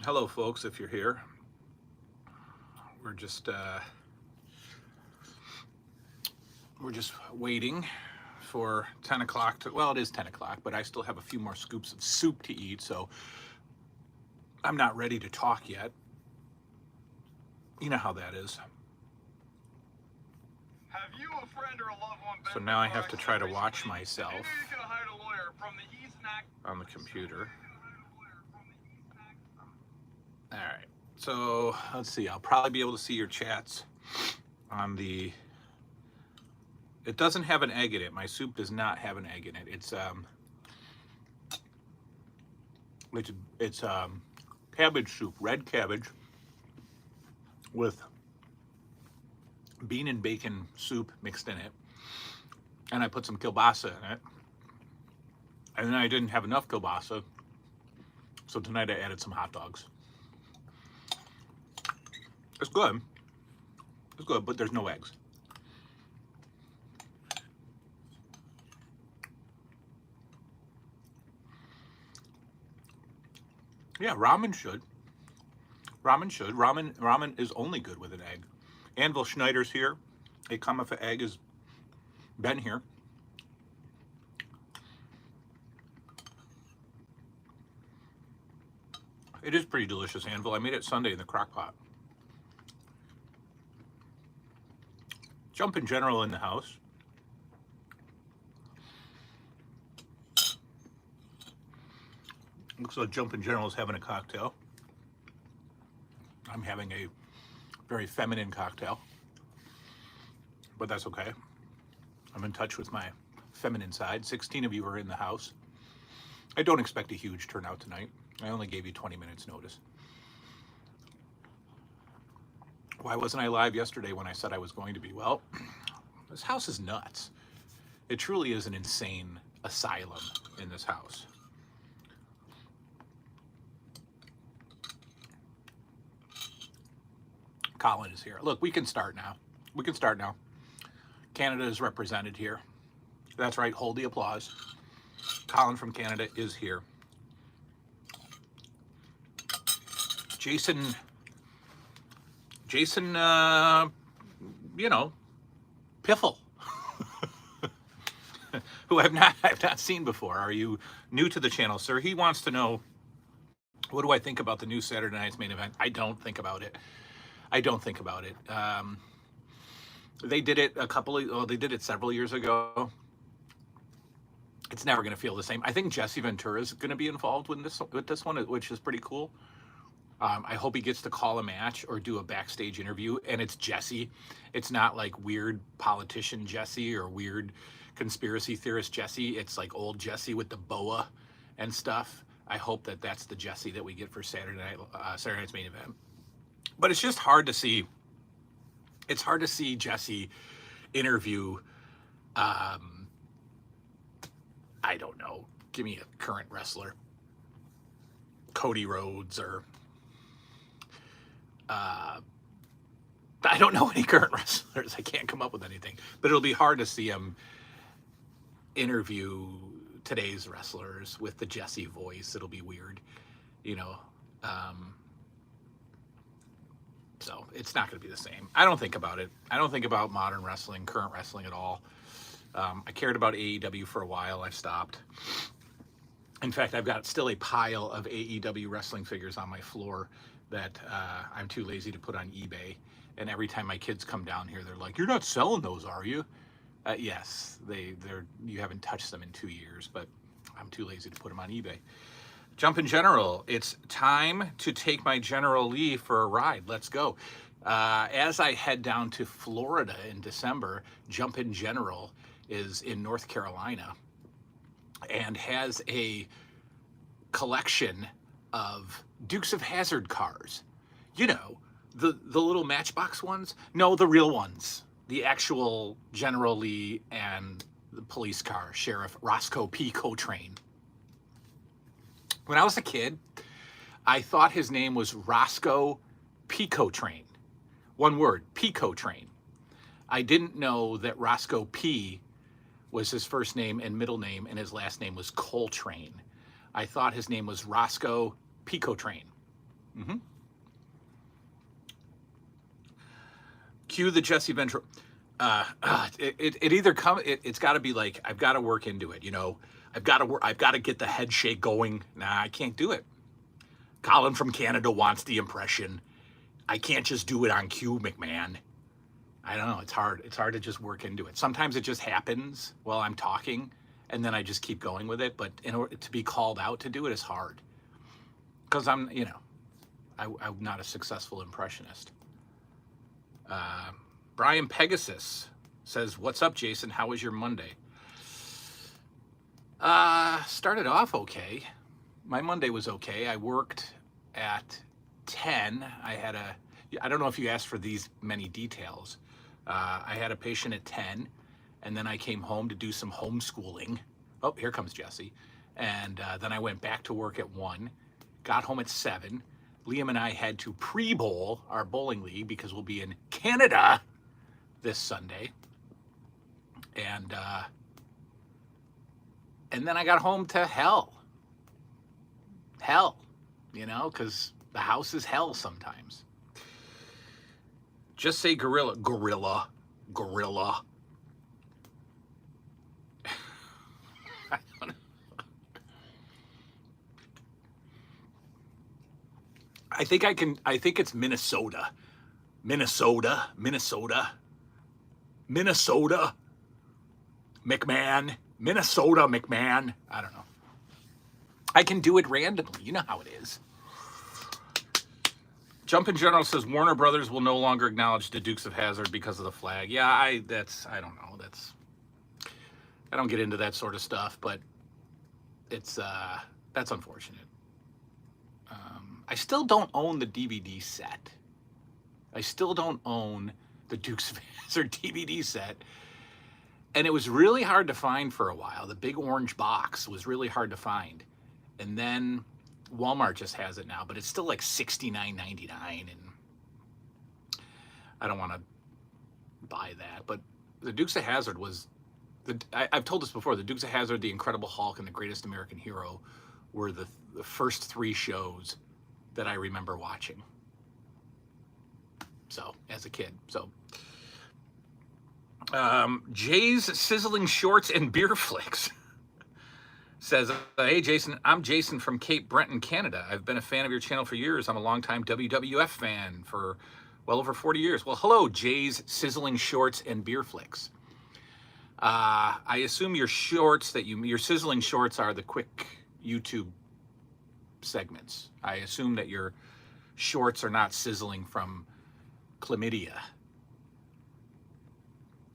Hello, folks, if you're here. We're just waiting for 10 o'clock to, well, it is 10 o'clock, but I still have a few more scoops of soup to eat, so I'm not ready to talk yet. You know how that is. Have you, a friend, or a loved one So now I have to try to watch myself on the computer. All right, so let's see. I'll probably be able to see your chats on the. It doesn't have an egg in it. My soup does not have an egg in it. It's cabbage soup, red cabbage with bean and bacon soup mixed in it, and I put some kielbasa in it. And then I didn't have enough kielbasa, so tonight I added some hot dogs. It's good. It's good, but there's no eggs. Yeah, ramen should. Ramen should. Ramen is only good with an egg. Anvil Schneider's here. A come if an egg has been here. It is pretty delicious, Anvil. I made it Sunday in the crock pot. Jumpin' General in the house. Looks like Jumpin' General is having a cocktail. I'm having a very feminine cocktail, but that's okay. I'm in touch with my feminine side. 16 of you are in the house. I don't expect a huge turnout tonight. I only gave you 20 minutes notice. Why wasn't I live yesterday when I said I was going to be? Well, this house is nuts. It truly is an insane asylum in this house. Colin is here. Look, we can start now. We can start now. Canada is represented here. That's right. Hold the applause. Colin from Canada is here. Jason, you know, Piffle, who I've not seen before. Are you new to the channel, sir? He wants to know, what do I think about the new Saturday Night's Main Event? I don't think about it. I don't think about it. They did it they did it several years ago. It's never going to feel the same. I think Jesse Ventura is going to be involved with this one, which is pretty cool. I hope he gets to call a match or do a backstage interview, and it's Jesse. It's not like weird politician Jesse or weird conspiracy theorist Jesse. It's like old Jesse with the boa and stuff. I hope that that's the Jesse that we get for Saturday Night's Main Event. But it's just hard to see. It's hard to see Jesse interview. I don't know. Give me a current wrestler. Cody Rhodes or I don't know any current wrestlers. I can't come up with anything. But it'll be hard to see him interview today's wrestlers with the Jesse voice. It'll be weird, you know. So it's not going to be the same. I don't think about it. I don't think about modern wrestling, current wrestling at all. I cared about AEW for a while. I've stopped. In fact, I've got still a pile of AEW wrestling figures on my floor that I'm too lazy to put on eBay. And every time my kids come down here, they're like, "You're not selling those, are you?" Yes, they're. You haven't touched them in 2 years, but I'm too lazy to put them on eBay. Jumpin' General, it's time to take my General Lee for a ride. Let's go. As I head down to Florida in December, Jumpin' General is in North Carolina and has a collection of Dukes of Hazzard cars. You know, the little Matchbox ones? No, the real ones. The actual General Lee and the police car, Sheriff Roscoe P. Coltrane. When I was a kid, I thought his name was Roscoe Pico-Train. One word, Pico-Train. I didn't know that Roscoe P was his first name and middle name, and his last name was Coltrane. I thought his name was Roscoe Pico-Train. Mm-hmm. Cue the Jesse Ventro. It either it's got to be like I've got to work into it. You know, I've got to work. I've got to get the head shake going. Nah, I can't do it. Colin from Canada wants the impression. I can't just do it on cue, McMahon. I don't know. It's hard. It's hard to just work into it. Sometimes it just happens while I'm talking, and then I just keep going with it. But in order to be called out to do it is hard because I'm not a successful impressionist. Brian Pegasus says, "What's up, Jason? How was your Monday?" Started off okay. My Monday was okay. I worked at 10. I don't know if you asked for these many details. I had a patient at 10, and then I came home to do some homeschooling. Oh, here comes Jesse. And then I went back to work at 1, got home at 7. Liam and I had to pre-bowl our bowling league because we'll be in Canada this Sunday. And then I got home to hell. Hell, because the house is hell sometimes. Just say gorilla. I don't know. I think it's Minnesota. Minnesota. McMahon. Minnesota, McMahon. I don't know. I can do it randomly. You know how it is. Jumpin' General says Warner Brothers will no longer acknowledge the Dukes of Hazzard because of the flag. Yeah, I don't know. I don't get into that sort of stuff, but that's unfortunate. I still don't own the DVD set. I still don't own the Dukes of Hazzard DVD set. And it was really hard to find for a while. The big orange box was really hard to find. And then Walmart just has it now, but it's still like $69.99, and I don't want to buy that. But the Dukes of Hazzard was, I've told this before, the Dukes of Hazzard, the Incredible Hulk, and the Greatest American Hero were the first 3 shows that I remember watching. So, as a kid. So, Jay's Sizzling Shorts and Beer Flicks says, hey, Jason, I'm Jason from Cape Breton, Canada. I've been a fan of your channel for years. I'm a longtime WWF fan for well over 40 years. Well, hello, Jay's Sizzling Shorts and Beer Flicks. I assume your shorts your sizzling shorts are the quick YouTube segments. I assume that your shorts are not sizzling from chlamydia.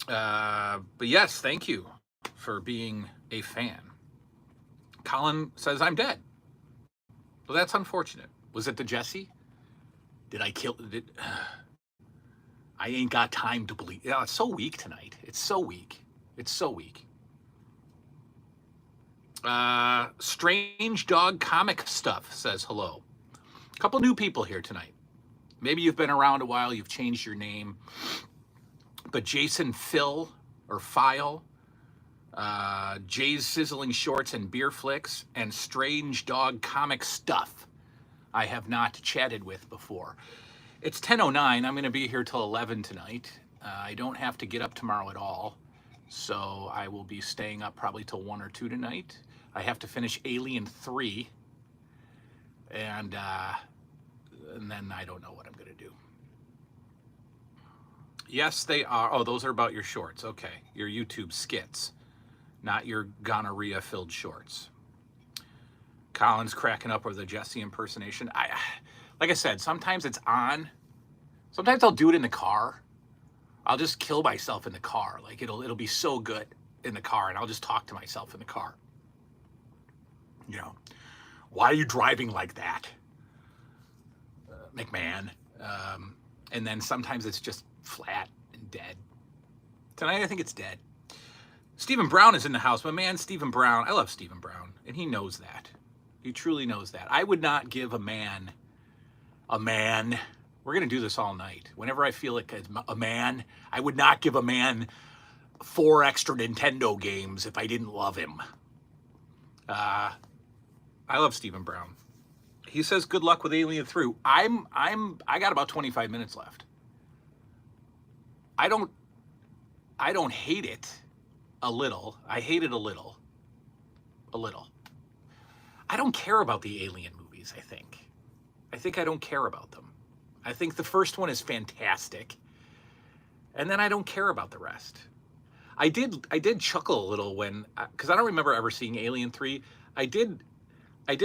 But yes, thank you for being a fan. Colin says, I'm dead. Well, that's unfortunate. Was it the Jesse? Did I kill it? I ain't got time to believe. Yeah, it's so weak tonight. It's so weak. Strange Dog Comic Stuff says hello. A couple new people here tonight. Maybe you've been around a while. You've changed your name. But Jason Phil or File, Jay's Sizzling Shorts and Beer Flicks, and Strange Dog Comic Stuff I have not chatted with before. It's 10:09. I'm going to be here till 11 tonight. I don't have to get up tomorrow at all, so I will be staying up probably till 1 or 2 tonight. I have to finish Alien 3, and then I don't know what I'm going to do. Yes, they are. Oh, those are about your shorts. Okay, your YouTube skits, not your gonorrhea-filled shorts. Colin's cracking up over the Jesse impersonation. Like I said, sometimes it's on. Sometimes I'll do it in the car. I'll just kill myself in the car. Like it'll be so good in the car, and I'll just talk to myself in the car. You know, why are you driving like that, McMahon? And then sometimes it's just flat and dead. Tonight I think it's dead. Stephen Brown is in the house. My man, Stephen Brown. I love Stephen Brown, and he knows that. He truly knows that. I would not give a man. We're going to do this all night. Whenever I feel like a man, I would not give a man 4 extra Nintendo games if I didn't love him. I love Stephen Brown. He says, "Good luck with Alien 3." I got about 25 minutes left. I don't hate it a little. I hate it a little. A little. I don't care about the Alien movies, I think. I don't care about them. I think the first one is fantastic. And then I don't care about the rest. I did chuckle a little when, because I don't remember ever seeing Alien 3. I did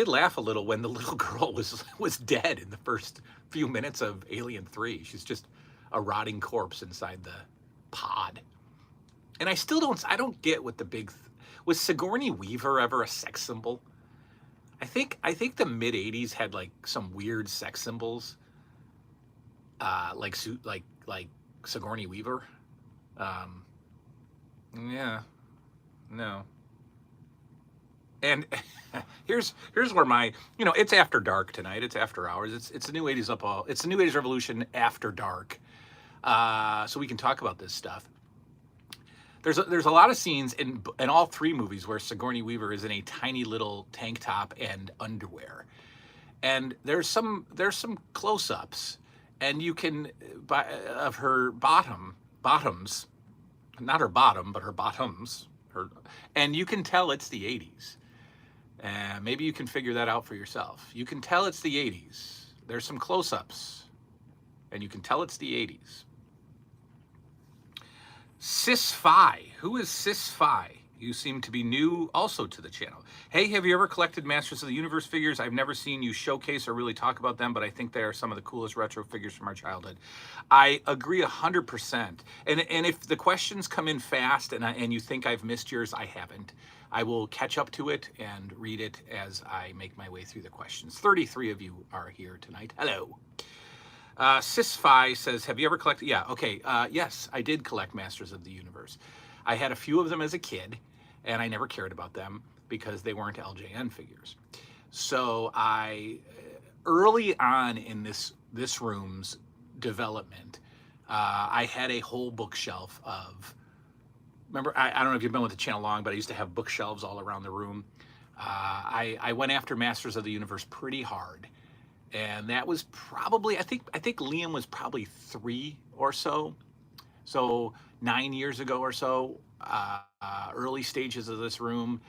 laugh a little when the little girl was dead in the first few minutes of Alien 3. She's just a rotting corpse inside the pod. And I don't get what the big, was Sigourney Weaver ever a sex symbol? I think the mid 80s had like some weird sex symbols, like Sigourney Weaver. Yeah, no. And here's where my, it's after dark tonight. It's after hours. It's the new 80s it's the new 80s revolution after dark. So we can talk about this stuff. There's a lot of scenes in all three movies where Sigourney Weaver is in a tiny little tank top and underwear, and there's some close-ups, and you can of her bottoms, not her bottom, but her bottoms, and you can tell it's the 80s. Maybe you can figure that out for yourself. You can tell it's the 80s. There's some close-ups, and you can tell it's the 80s. Sis-Fi. Who is Sis-Fi? You seem to be new also to the channel. Hey, have you ever collected Masters of the Universe figures? I've never seen you showcase or really talk about them, but I think they are some of the coolest retro figures from our childhood. I agree 100%. And if the questions come in fast and you think I've missed yours, I haven't. I will catch up to it and read it as I make my way through the questions. 33 of you are here tonight. Hello. Sis-Fi says, have you ever collected? Yeah, okay. Yes, I did collect Masters of the Universe. I had a few of them as a kid, and I never cared about them because they weren't LJN figures. So early on in this room's development, I had a whole bookshelf of, remember, I don't know if you've been with the channel long, but I used to have bookshelves all around the room. I went after Masters of the Universe pretty hard. And that was probably, I think Liam was probably 3 or so. So 9 years ago or so, early stages of this room,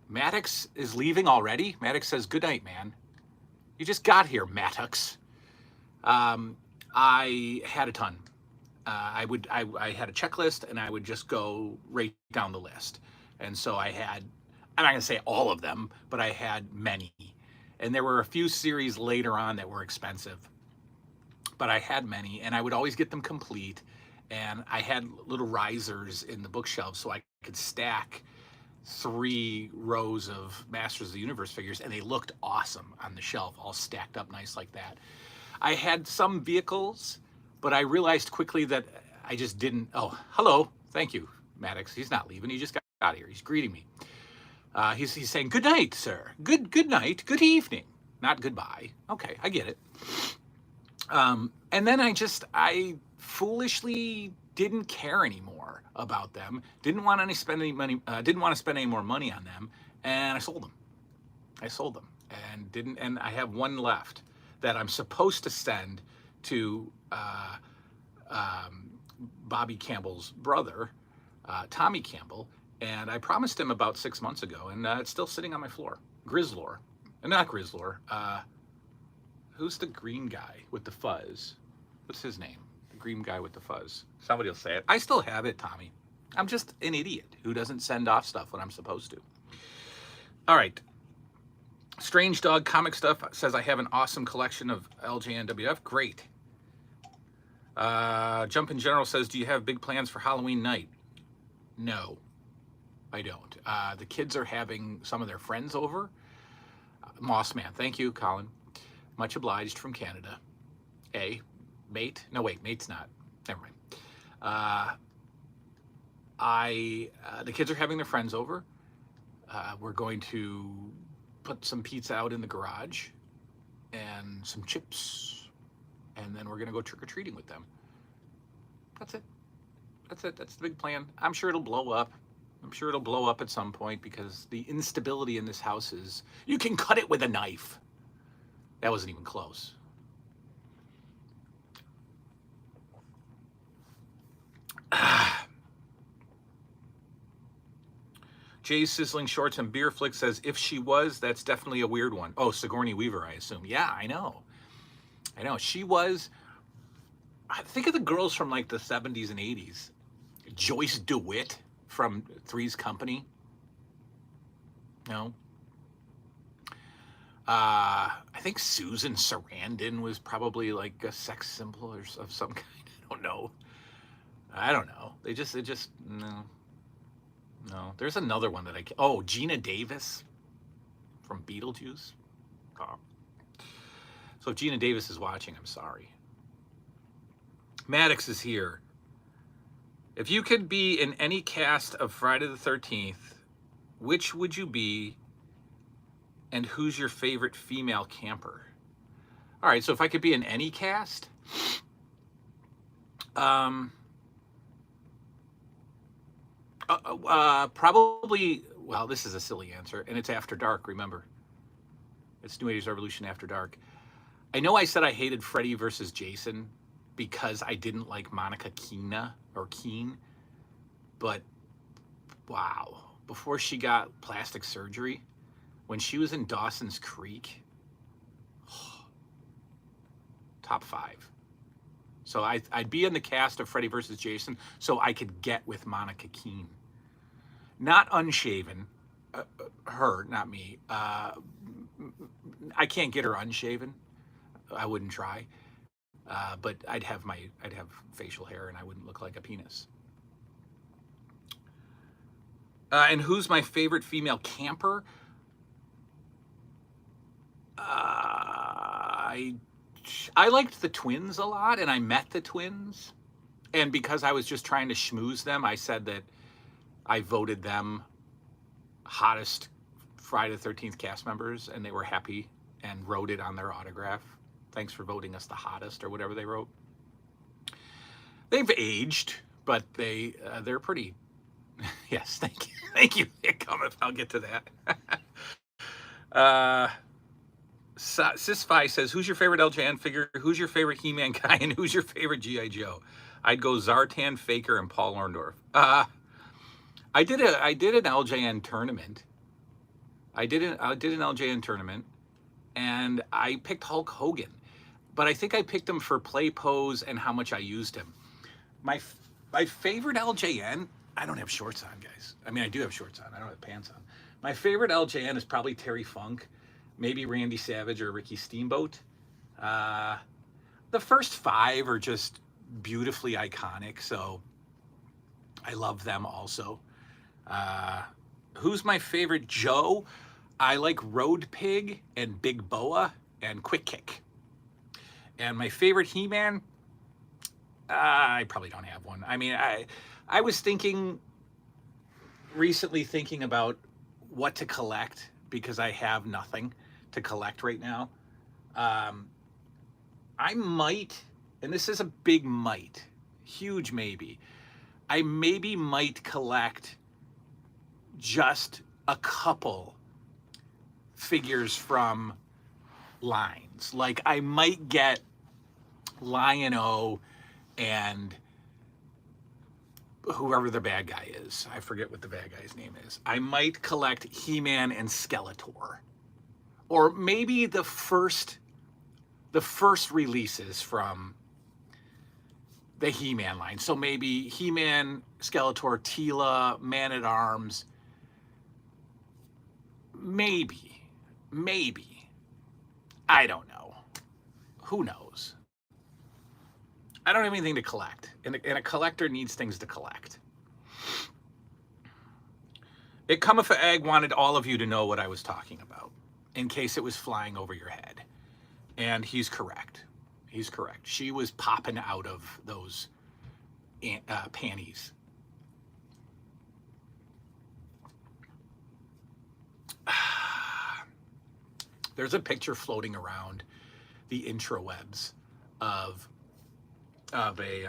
Maddox is leaving already. Maddox says, good night, man. You just got here, Maddox. I had a ton. I had a checklist and I would just go right down the list. And so I'm not gonna say all of them, but I had many. And there were a few series later on that were expensive, but I had many, and I would always get them complete. And I had little risers in the bookshelves so I could stack 3 rows of Masters of the Universe figures, and they looked awesome on the shelf, all stacked up nice like that. I had some vehicles, but I realized quickly that I just didn't. Oh, hello, thank you, Maddox. He's not leaving. He just got out of here. He's greeting me. He's saying, good night, sir. Good night. Good evening. Not goodbye. Okay, I get it. And then I foolishly didn't care anymore about them. Didn't want to spend any more money on them, and I sold them. And I have one left that I'm supposed to send to Bobby Campbell's brother, Tommy Campbell. And I promised him about 6 months ago, and it's still sitting on my floor. Grizzlor. Not Grizzlor. Who's the green guy with the fuzz? What's his name? The green guy with the fuzz. Somebody will say it. I still have it, Tommy. I'm just an idiot who doesn't send off stuff when I'm supposed to. All right. Strange Dog Comic Stuff says, I have an awesome collection of LJNWF. Great. Jumpin' General says, do you have big plans for Halloween night? No. I don't. The kids are having some of their friends over. Mossman, thank you, Colin. Much obliged from Canada. Mate? No, wait, mate's not. Never mind. The kids are having their friends over. We're going to put some pizza out in the garage and some chips, and then we're going to go trick-or-treating with them. That's it. That's the big plan. I'm sure it'll blow up. I'm sure it'll blow up at some point because the instability in this house is, you can cut it with a knife. That wasn't even close. Jay's Sizzling Shorts and Beer Flick says, if she was, that's definitely a weird one. Oh, Sigourney Weaver, I assume. Yeah, I know. She was, I think of the girls from like the 70s and 80s. Joyce DeWitt from Three's Company. No. I think Susan Sarandon was probably like a sex symbol or of some kind. I don't know. It just, no. No. There's another one that Gina Davis from Beetlejuice. Oh. So if Gina Davis is watching, I'm sorry. Maddox is here. If you could be in any cast of Friday the 13th, which would you be, and who's your favorite female camper? All right, so if I could be in any cast, probably, well, this is a silly answer, and it's After Dark, remember. It's New 80's Revolution After Dark. I know I said I hated Freddy versus Jason because I didn't like Monica Keene, but wow, before she got plastic surgery, when she was in Dawson's Creek, top 5. So I'd be in the cast of Freddy versus Jason so I could get with Monica Keene. Not unshaven, her, not me. I can't get her unshaven. I wouldn't try. But I'd have facial hair and I wouldn't look like a penis. And who's my favorite female camper? I liked the twins a lot, and I met the twins. And because I was just trying to schmooze them, I said that I voted them hottest Friday the 13th cast members, and they were happy and wrote it on their autograph. Thanks for voting us the hottest, or whatever they wrote. They've aged, but they're pretty. Yes, thank you. Thank you. I'll get to that. Sisfi says, who's your favorite LJN figure? Who's your favorite He-Man guy? And who's your favorite G.I. Joe? I'd go Zartan, Faker, and Paul Orndorff. I did an LJN tournament. I did an LJN tournament, and I picked Hulk Hogan. But I think I picked him for play pose and how much I used him. My favorite LJN, I don't have shorts on, guys. I mean, I do have shorts on. I don't have pants on. My favorite LJN is probably Terry Funk, maybe Randy Savage or Ricky Steamboat. The first 5 are just beautifully iconic, so I love them also. Who's my favorite Joe? I like Road Pig and Big Boa and Quick Kick. And my favorite He-Man, I probably don't have one. I mean, I was recently thinking about what to collect because I have nothing to collect right now. I might, and this is a big might, huge maybe, I maybe might collect just a couple figures from lines. Like I might get Lion-O and whoever the bad guy is. I forget what the bad guy's name is. I might collect He-Man and Skeletor. Or maybe the first releases from the He-Man line. So maybe He-Man, Skeletor, Teela, Man-at-Arms. Maybe. I don't know. Who knows? I don't have anything to collect. And a collector needs things to collect. It come if Egg wanted all of you to know what I was talking about, in case it was flying over your head. And he's correct. She was popping out of those panties. There's a picture floating around the intrawebs of a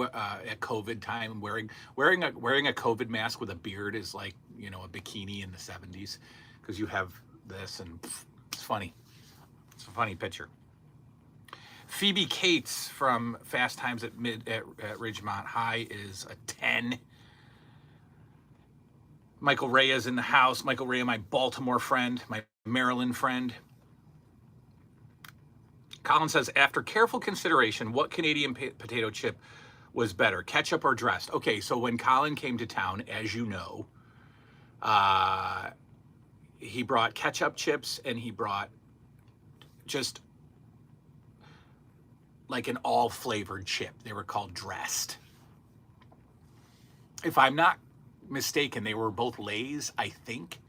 at COVID time, wearing a COVID mask with a beard is like, you know, a bikini in the 70s, because you have this, and it's funny. It's a funny picture. Phoebe Cates from Fast Times at Ridgemont High is a 10. Michael Ray is in the house. Michael Ray, my Baltimore friend, my Maryland friend. Colin says, after careful consideration, what Canadian potato chip was better, ketchup or dressed? Okay, so when Colin came to town, as you know, he brought ketchup chips, and he brought just like an all flavored chip. They were called dressed. If I'm not mistaken, they were both Lay's, I think.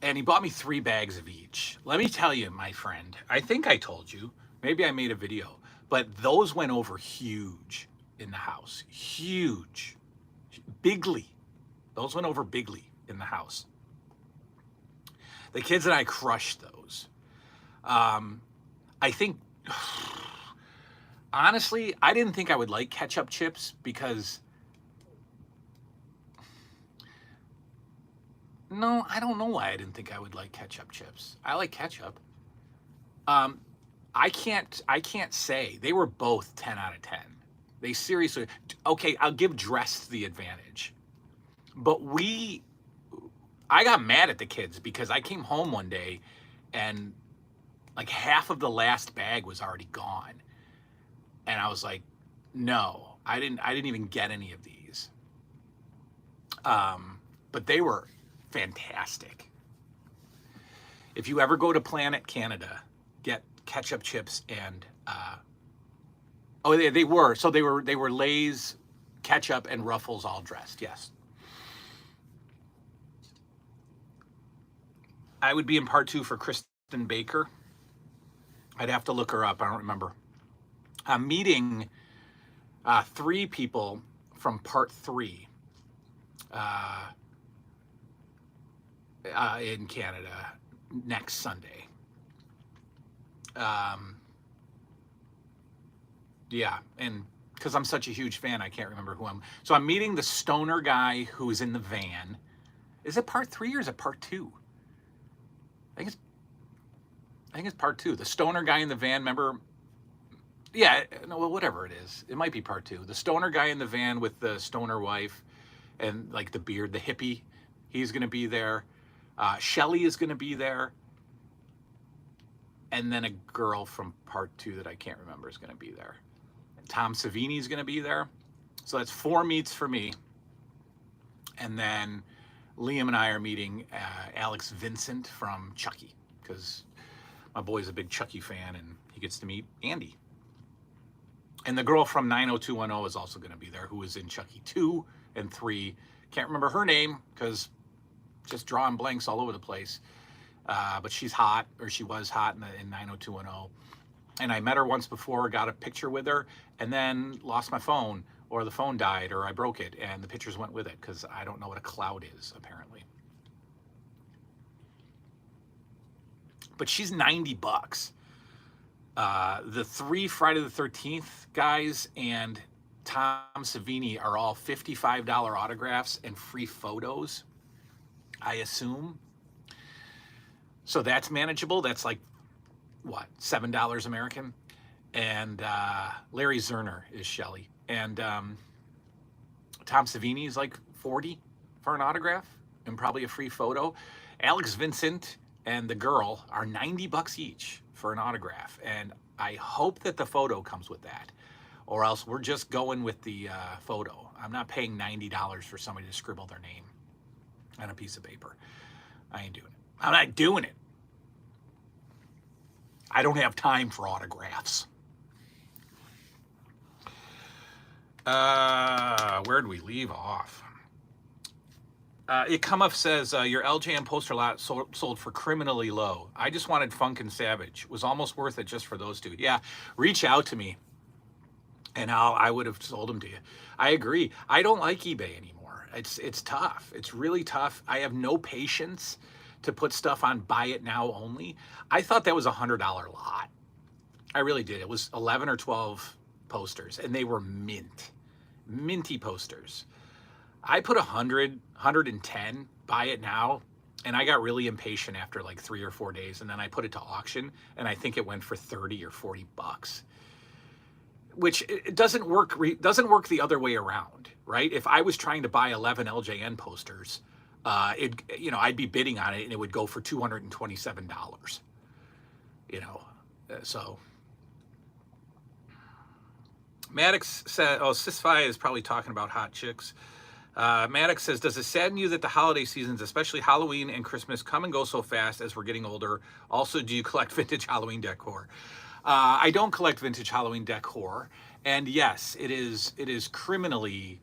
And he bought me 3 bags of each. Let me tell you, my friend, I think I told you, maybe I made a video, but those went over huge in the house. Huge. Bigly. Those went over bigly in the house. The kids and I crushed those. I think, honestly, I didn't think I would like ketchup chips because, no, I don't know why I didn't think I would like ketchup chips. I like ketchup. I can't say. They were both 10 out of 10. They seriously, okay, I'll give dressed the advantage. But I got mad at the kids because I came home one day and like half of the last bag was already gone. And I was like, no, I didn't even get any of these. But they were fantastic. If you ever go to Planet Canada, get ketchup chips and they were Lay's, ketchup, and Ruffles all dressed. Yes. I would be in part 2 for Kristen Baker. I'd have to look her up. I don't remember. I'm meeting 3 people from part 3 in Canada next Sunday. Yeah, and because I'm such a huge fan, I can't remember who So I'm meeting the stoner guy who's in the van. Is it part 3 or is it part 2? I think it's part 2. The stoner guy in the van, remember? Yeah, no, well, whatever it is. It might be part 2. The stoner guy in the van with the stoner wife and like the beard, the hippie, he's going to be there. Shelly is going to be there. And then a girl from part 2 that I can't remember is going to be there. Tom Savini is going to be there. So that's 4 meets for me. And then Liam and I are meeting Alex Vincent from Chucky, because my boy's a big Chucky fan and he gets to meet Andy. And the girl from 90210 is also going to be there, who was in Chucky 2 and 3. Can't remember her name because just drawing blanks all over the place. But she's hot, or she was hot in 90210. And I met her once before, got a picture with her, and then lost my phone, or the phone died, or I broke it, and the pictures went with it because I don't know what a cloud is, apparently. But she's $90. The 3 Friday the 13th guys and Tom Savini are all $55 autographs and free photos, I assume. So that's manageable. That's like, what, $7 American? And Larry Zerner is Shelley. And Tom Savini is like $40 for an autograph and probably a free photo. Alex Vincent and the girl are $90 each for an autograph. And I hope that the photo comes with that, or else we're just going with the photo. I'm not paying $90 for somebody to scribble their name on a piece of paper. I ain't doing it. I'm not doing it. I don't have time for autographs. Where'd we leave off? Ikumoff says, your LJN poster lot sold for criminally low. I just wanted Funk and Savage. Was almost worth it just for those 2. Yeah, reach out to me and I would have sold them to you. I agree. I don't like eBay anymore. It's tough. It's really tough. I have no patience to put stuff on buy it now only. I thought that was $100 lot. I really did. It was 11 or 12 posters, and they were minty posters. I put 110, buy it now, and I got really impatient after like 3 or 4 days, and then I put it to auction, and I think it went for 30 or 40 bucks. Which it doesn't work the other way around, right? If I was trying to buy 11 LJN posters, I'd be bidding on it and it would go for $227. So Maddox said, Sisfi is probably talking about hot chicks. Maddox says, does it sadden you that the holiday seasons, especially Halloween and Christmas, come and go so fast as we're getting older? Also, do you collect vintage Halloween decor? I don't collect vintage Halloween decor, and yes, it is criminally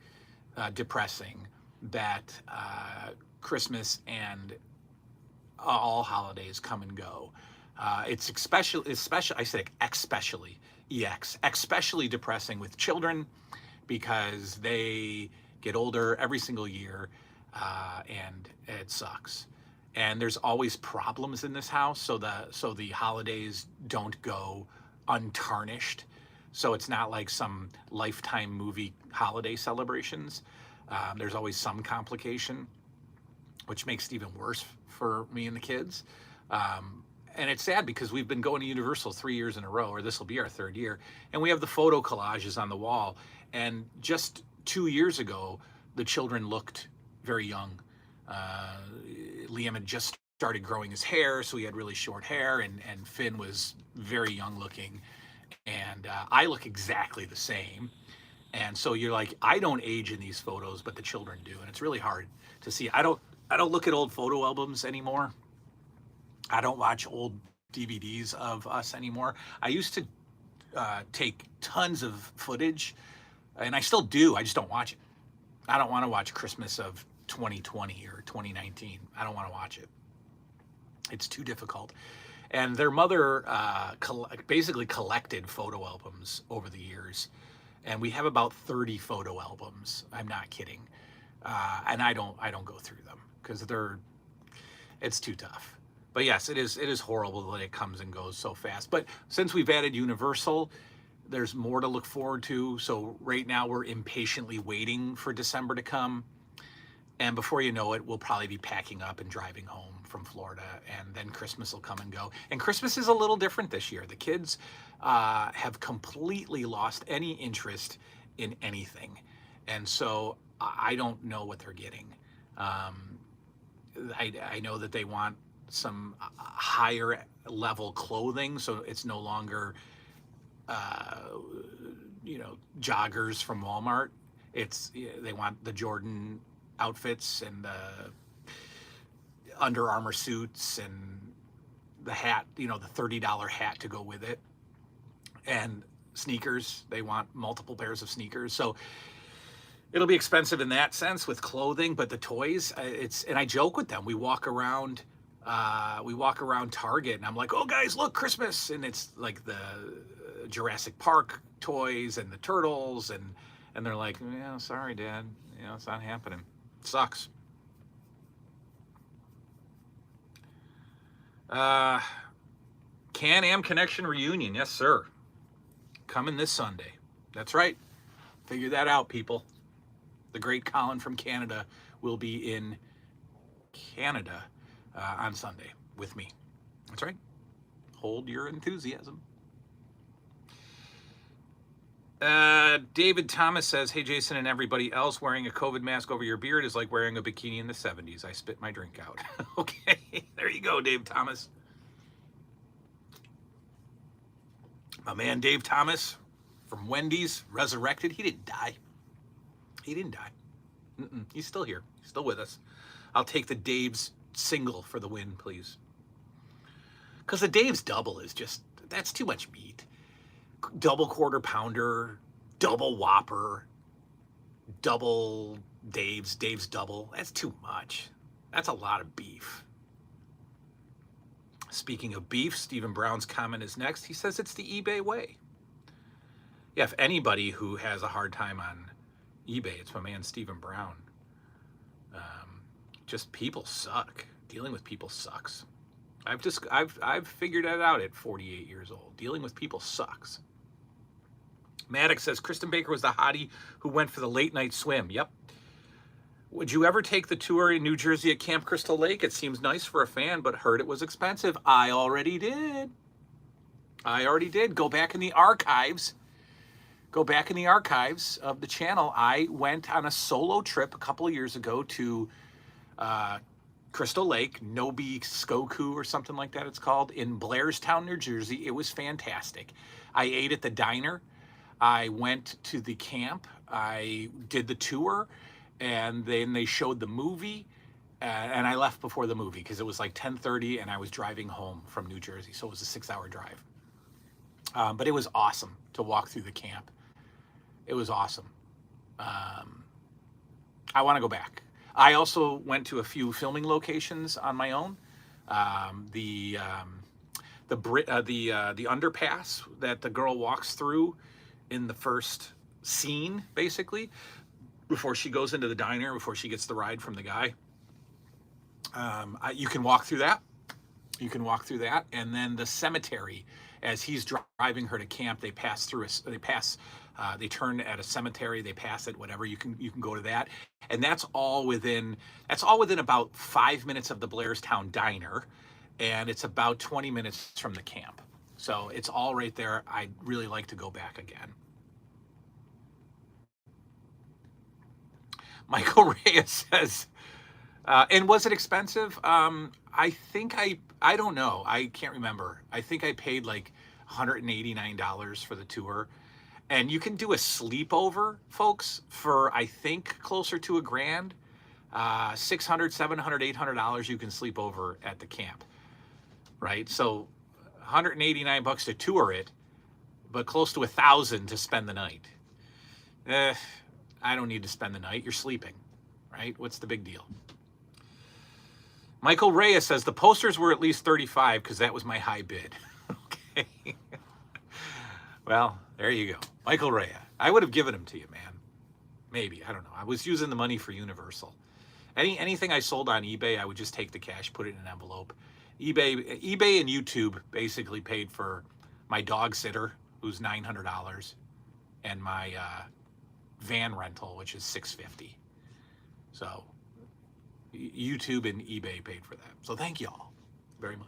depressing that Christmas and all holidays come and go. It's especially depressing with children because they get older every single year, and it sucks. And there's always problems in this house, so the holidays don't go untarnished. So it's not like some Lifetime movie holiday celebrations. There's always some complication, which makes it even worse for me and the kids. And it's sad because we've been going to Universal 3 years in a row, or this will be our third year, and we have the photo collages on the wall. And just 2 years ago, the children looked very young. Liam had just started growing his hair, so he had really short hair, and Finn was very young looking, and I look exactly the same. And so you're like, I don't age in these photos, but the children do, and it's really hard to see. I don't look at old photo albums anymore. I don't watch old DVDs of us anymore. I used to take tons of footage, and I still do. I just don't watch it. I don't want to watch Christmas of 2020 or 2019. I don't want to watch it. It's too difficult. And their mother basically collected photo albums over the years. And we have about 30 photo albums. I'm not kidding. And I don't go through them because it's too tough. But yes, it is horrible that it comes and goes so fast. But since we've added Universal, there's more to look forward to. So right now we're impatiently waiting for December to come. And before you know it, we'll probably be packing up and driving home from Florida, and then Christmas will come and go. And Christmas is a little different this year. The kids have completely lost any interest in anything. And so I don't know what they're getting. I know that they want some higher level clothing, so it's no longer, joggers from Walmart. They want the Jordan outfits and the Under Armour suits and the hat, the $30 hat to go with it, and sneakers. They want multiple pairs of sneakers. So it'll be expensive in that sense with clothing, but the toys, and I joke with them. We walk around Target, and I'm like, oh guys, look, Christmas. And it's like the Jurassic Park toys and the turtles, and they're like, yeah, sorry, Dad, it's not happening. It sucks. Can-Am Connection reunion, yes sir, coming this Sunday. That's right, figure that out, people. The great Colin from Canada will be in Canada on Sunday with me. That's right, hold your enthusiasm. David Thomas says, hey Jason and everybody else, wearing a COVID mask over your beard is like wearing a bikini in the 70s. I spit my drink out. Okay, there you go, Dave Thomas. My man Dave Thomas from Wendy's, resurrected. He didn't die. He's still here. He's still with us. I'll take the Dave's single for the win, please. Because the Dave's double is that's too much meat. Double quarter pounder, double Whopper, double Dave's double. That's too much. That's a lot of beef. Speaking of beef, Stephen Brown's comment is next. He says it's the eBay way. Yeah, if anybody who has a hard time on eBay, it's my man Stephen Brown. Just people suck. Dealing with people sucks. I've figured that out at 48 years old. Dealing with people sucks. Maddox says, Kristen Baker was the hottie who went for the late night swim. Yep. Would you ever take the tour in New Jersey at Camp Crystal Lake? It seems nice for a fan, but heard it was expensive. I already did. Go back in the archives. Go back in the archives of the channel. I went on a solo trip a couple of years ago to Crystal Lake, Nobi Skoku or something like that it's called, in Blairstown, New Jersey. It was fantastic. I ate at the diner. I went to the camp. I did the tour, and then they showed the movie, and I left before the movie because it was like 10:30 and I was driving home from New Jersey, so it was a 6-hour drive. But it was awesome to walk through the camp. It was awesome. I want to go back. I also went to a few filming locations on my own. The underpass that the girl walks through in the first scene, basically, before she goes into the diner, before she gets the ride from the guy. You can walk through that. And then the cemetery, as he's driving her to camp, they pass through they turn at a cemetery, they pass it, whatever. You can go to that. And that's all within about 5 minutes of the Blairstown diner, and it's about 20 minutes from the camp. So it's all right there. I'd really like to go back again. Michael Reyes says, and was it expensive? I think I don't know. I can't remember. I think I paid like $189 for the tour. And you can do a sleepover, folks, for I think closer to $1,000. $600, $700, $800 you can sleep over at the camp, right? So $189 to tour it, but close to $1,000 to spend the night. I don't need to spend the night. You're sleeping, right? What's the big deal? Michael Reyes says the posters were at least $35 because that was my high bid. Okay. Well, there you go. Michael Reyes. I would have given them to you, man. Maybe. I don't know. I was using the money for Universal. Anything I sold on eBay, I would just take the cash, put it in an envelope. eBay and YouTube basically paid for my dog sitter, who's $900, and my van rental, which is $650. So YouTube and eBay paid for that. So thank you all very much.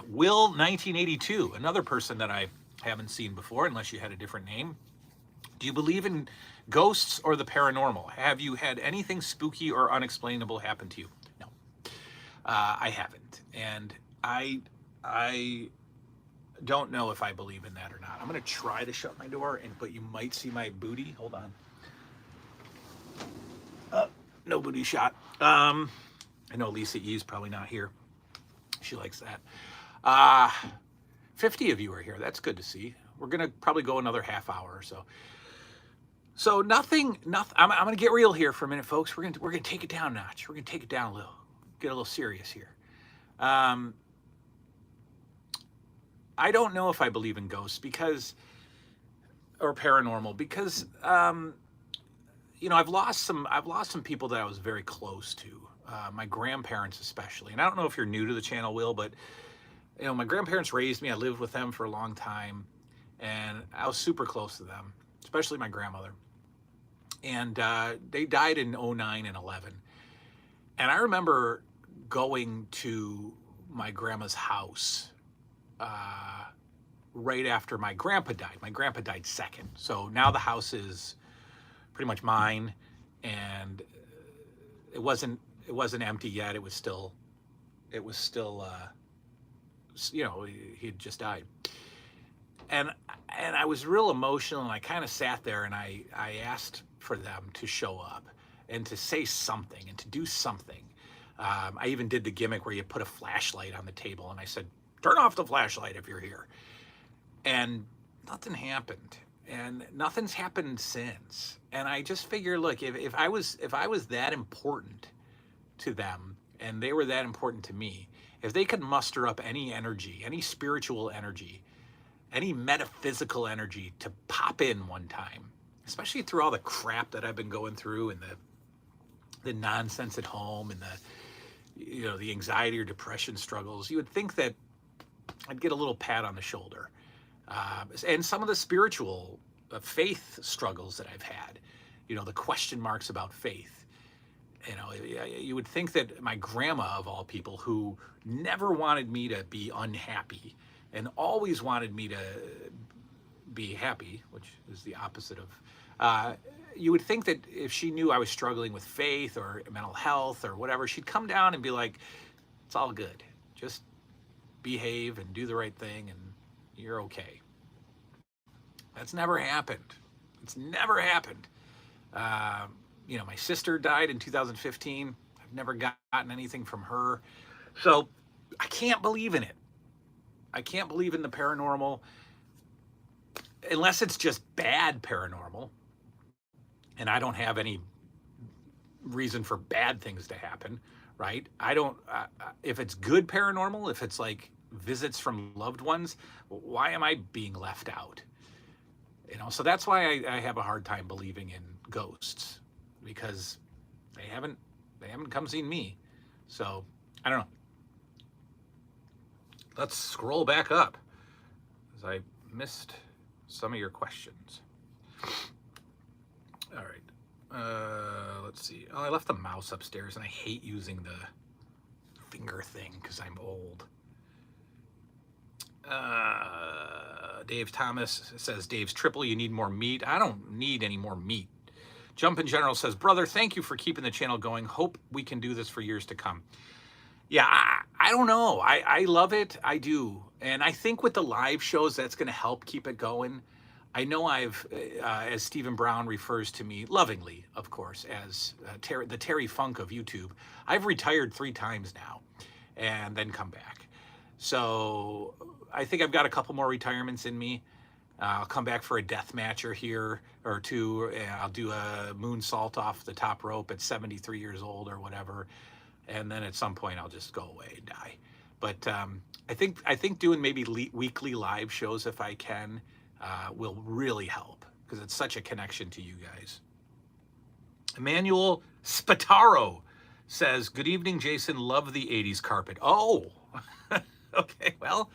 Will 1982, another person that I haven't seen before, unless you had a different name. Do you believe in ghosts or the paranormal? Have you had anything spooky or unexplainable happen to you? No, I haven't, and I don't know if I believe in that or not. I'm gonna try to shut my door, but you might see my booty. Hold on. No booty shot. I know Lisa E is probably not here. She likes that. 50 of you are here. That's good to see. We're gonna probably go another half hour or so. So nothing. I'm gonna get real here for a minute, folks. We're gonna take it down a notch. We're gonna take it down a little. Get a little serious here. I don't know if I believe in ghosts or paranormal because I've lost some people that I was very close to. My grandparents especially, and I don't know if you're new to the channel, Will, but my grandparents raised me. I lived with them for a long time, and I was super close to them, especially my grandmother. And they died in 2009 and 2011. And I remember going to my grandma's house right after my grandpa died. My grandpa died second, so now the house is pretty much mine, and it wasn't empty yet. It was still he had just died. And I was real emotional, and I kind of sat there, and I asked for them to show up and to say something and to do something. I even did the gimmick where you put a flashlight on the table, and I said, turn off the flashlight if you're here. And nothing happened, and nothing's happened since. And I just figure, look, if I was that important to them, and they were that important to me, if they could muster up any energy, any spiritual energy, any metaphysical energy to pop in one time, especially through all the crap that I've been going through, and the nonsense at home, and the anxiety or depression struggles, you would think that I'd get a little pat on the shoulder. And some of the spiritual faith struggles that I've had, the question marks about faith. You would think that my grandma, of all people, who never wanted me to be unhappy and always wanted me to be happy, which is the opposite of, you would think that if she knew I was struggling with faith or mental health or whatever, she'd come down and be like, it's all good. Just behave and do the right thing and you're okay. That's never happened. It's never happened. My sister died in 2015. I've never gotten anything from her. So I can't believe in it. I can't believe in the paranormal unless it's just bad paranormal and I don't have any reason for bad things to happen, right? I don't, if it's good paranormal, if it's like visits from loved ones, why am I being left out? So that's why I have a hard time believing in ghosts, because they haven't come seen me. So I don't know. Let's scroll back up, because I missed some of your questions. All right. Let's see. Oh, I left the mouse upstairs, and I hate using the finger thing because I'm old. Dave Thomas says, Dave's triple, you need more meat. I don't need any more meat. Jump in General says, brother, thank you for keeping the channel going. Hope we can do this for years to come. Yeah, I don't know. I love it. I do. And I think with the live shows, that's going to help keep it going. I know I've, as Stephen Brown refers to me lovingly, of course, as the Terry Funk of YouTube, I've retired 3 times now and then come back. So I think I've got a couple more retirements in me. I'll come back for a death match or here or two. I'll do a moonsault off the top rope at 73 years old or whatever. And then at some point I'll just go away and die. But I think doing maybe weekly live shows, if I can, will really help, because it's such a connection to you guys. Emmanuel Spataro says, good evening, Jason. Love the 80s carpet. Oh, okay. Well,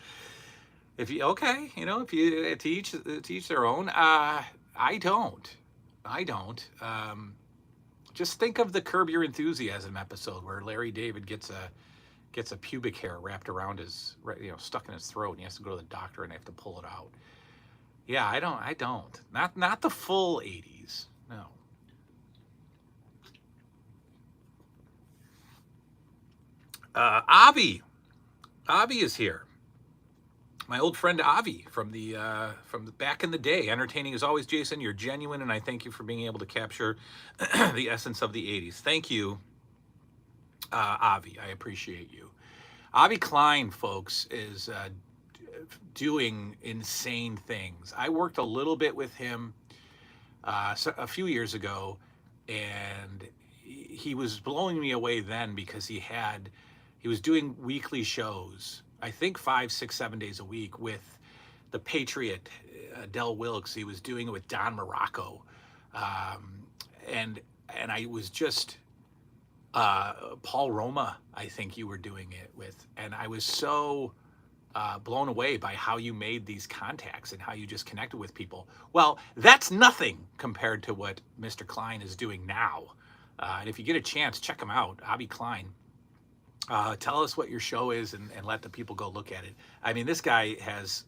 if you to each their own. I don't. Just think of the Curb Your Enthusiasm episode where Larry David gets a pubic hair wrapped around his, stuck in his throat, and he has to go to the doctor and they have to pull it out. Yeah, I don't. Not the full 80s. No. Avi is here. My old friend Avi from the back in the day. Entertaining as always, Jason. You're genuine, and I thank you for being able to capture the essence of the 80s. Thank you, Avi. I appreciate you. Avi Klein, folks, is doing insane things. I worked a little bit with him a few years ago, and he was blowing me away then because he was doing weekly shows, I think 5, 6, 7 days a week with the Patriot, Del Wilkes. He was doing it with Don Morocco. And I was just, Paul Roma, I think you were doing it with. And I was so blown away by how you made these contacts and how you just connected with people. Well, that's nothing compared to what Mr. Klein is doing now. And if you get a chance, check him out, Avi Klein. Tell us what your show is and let the people go look at it. I mean, this guy has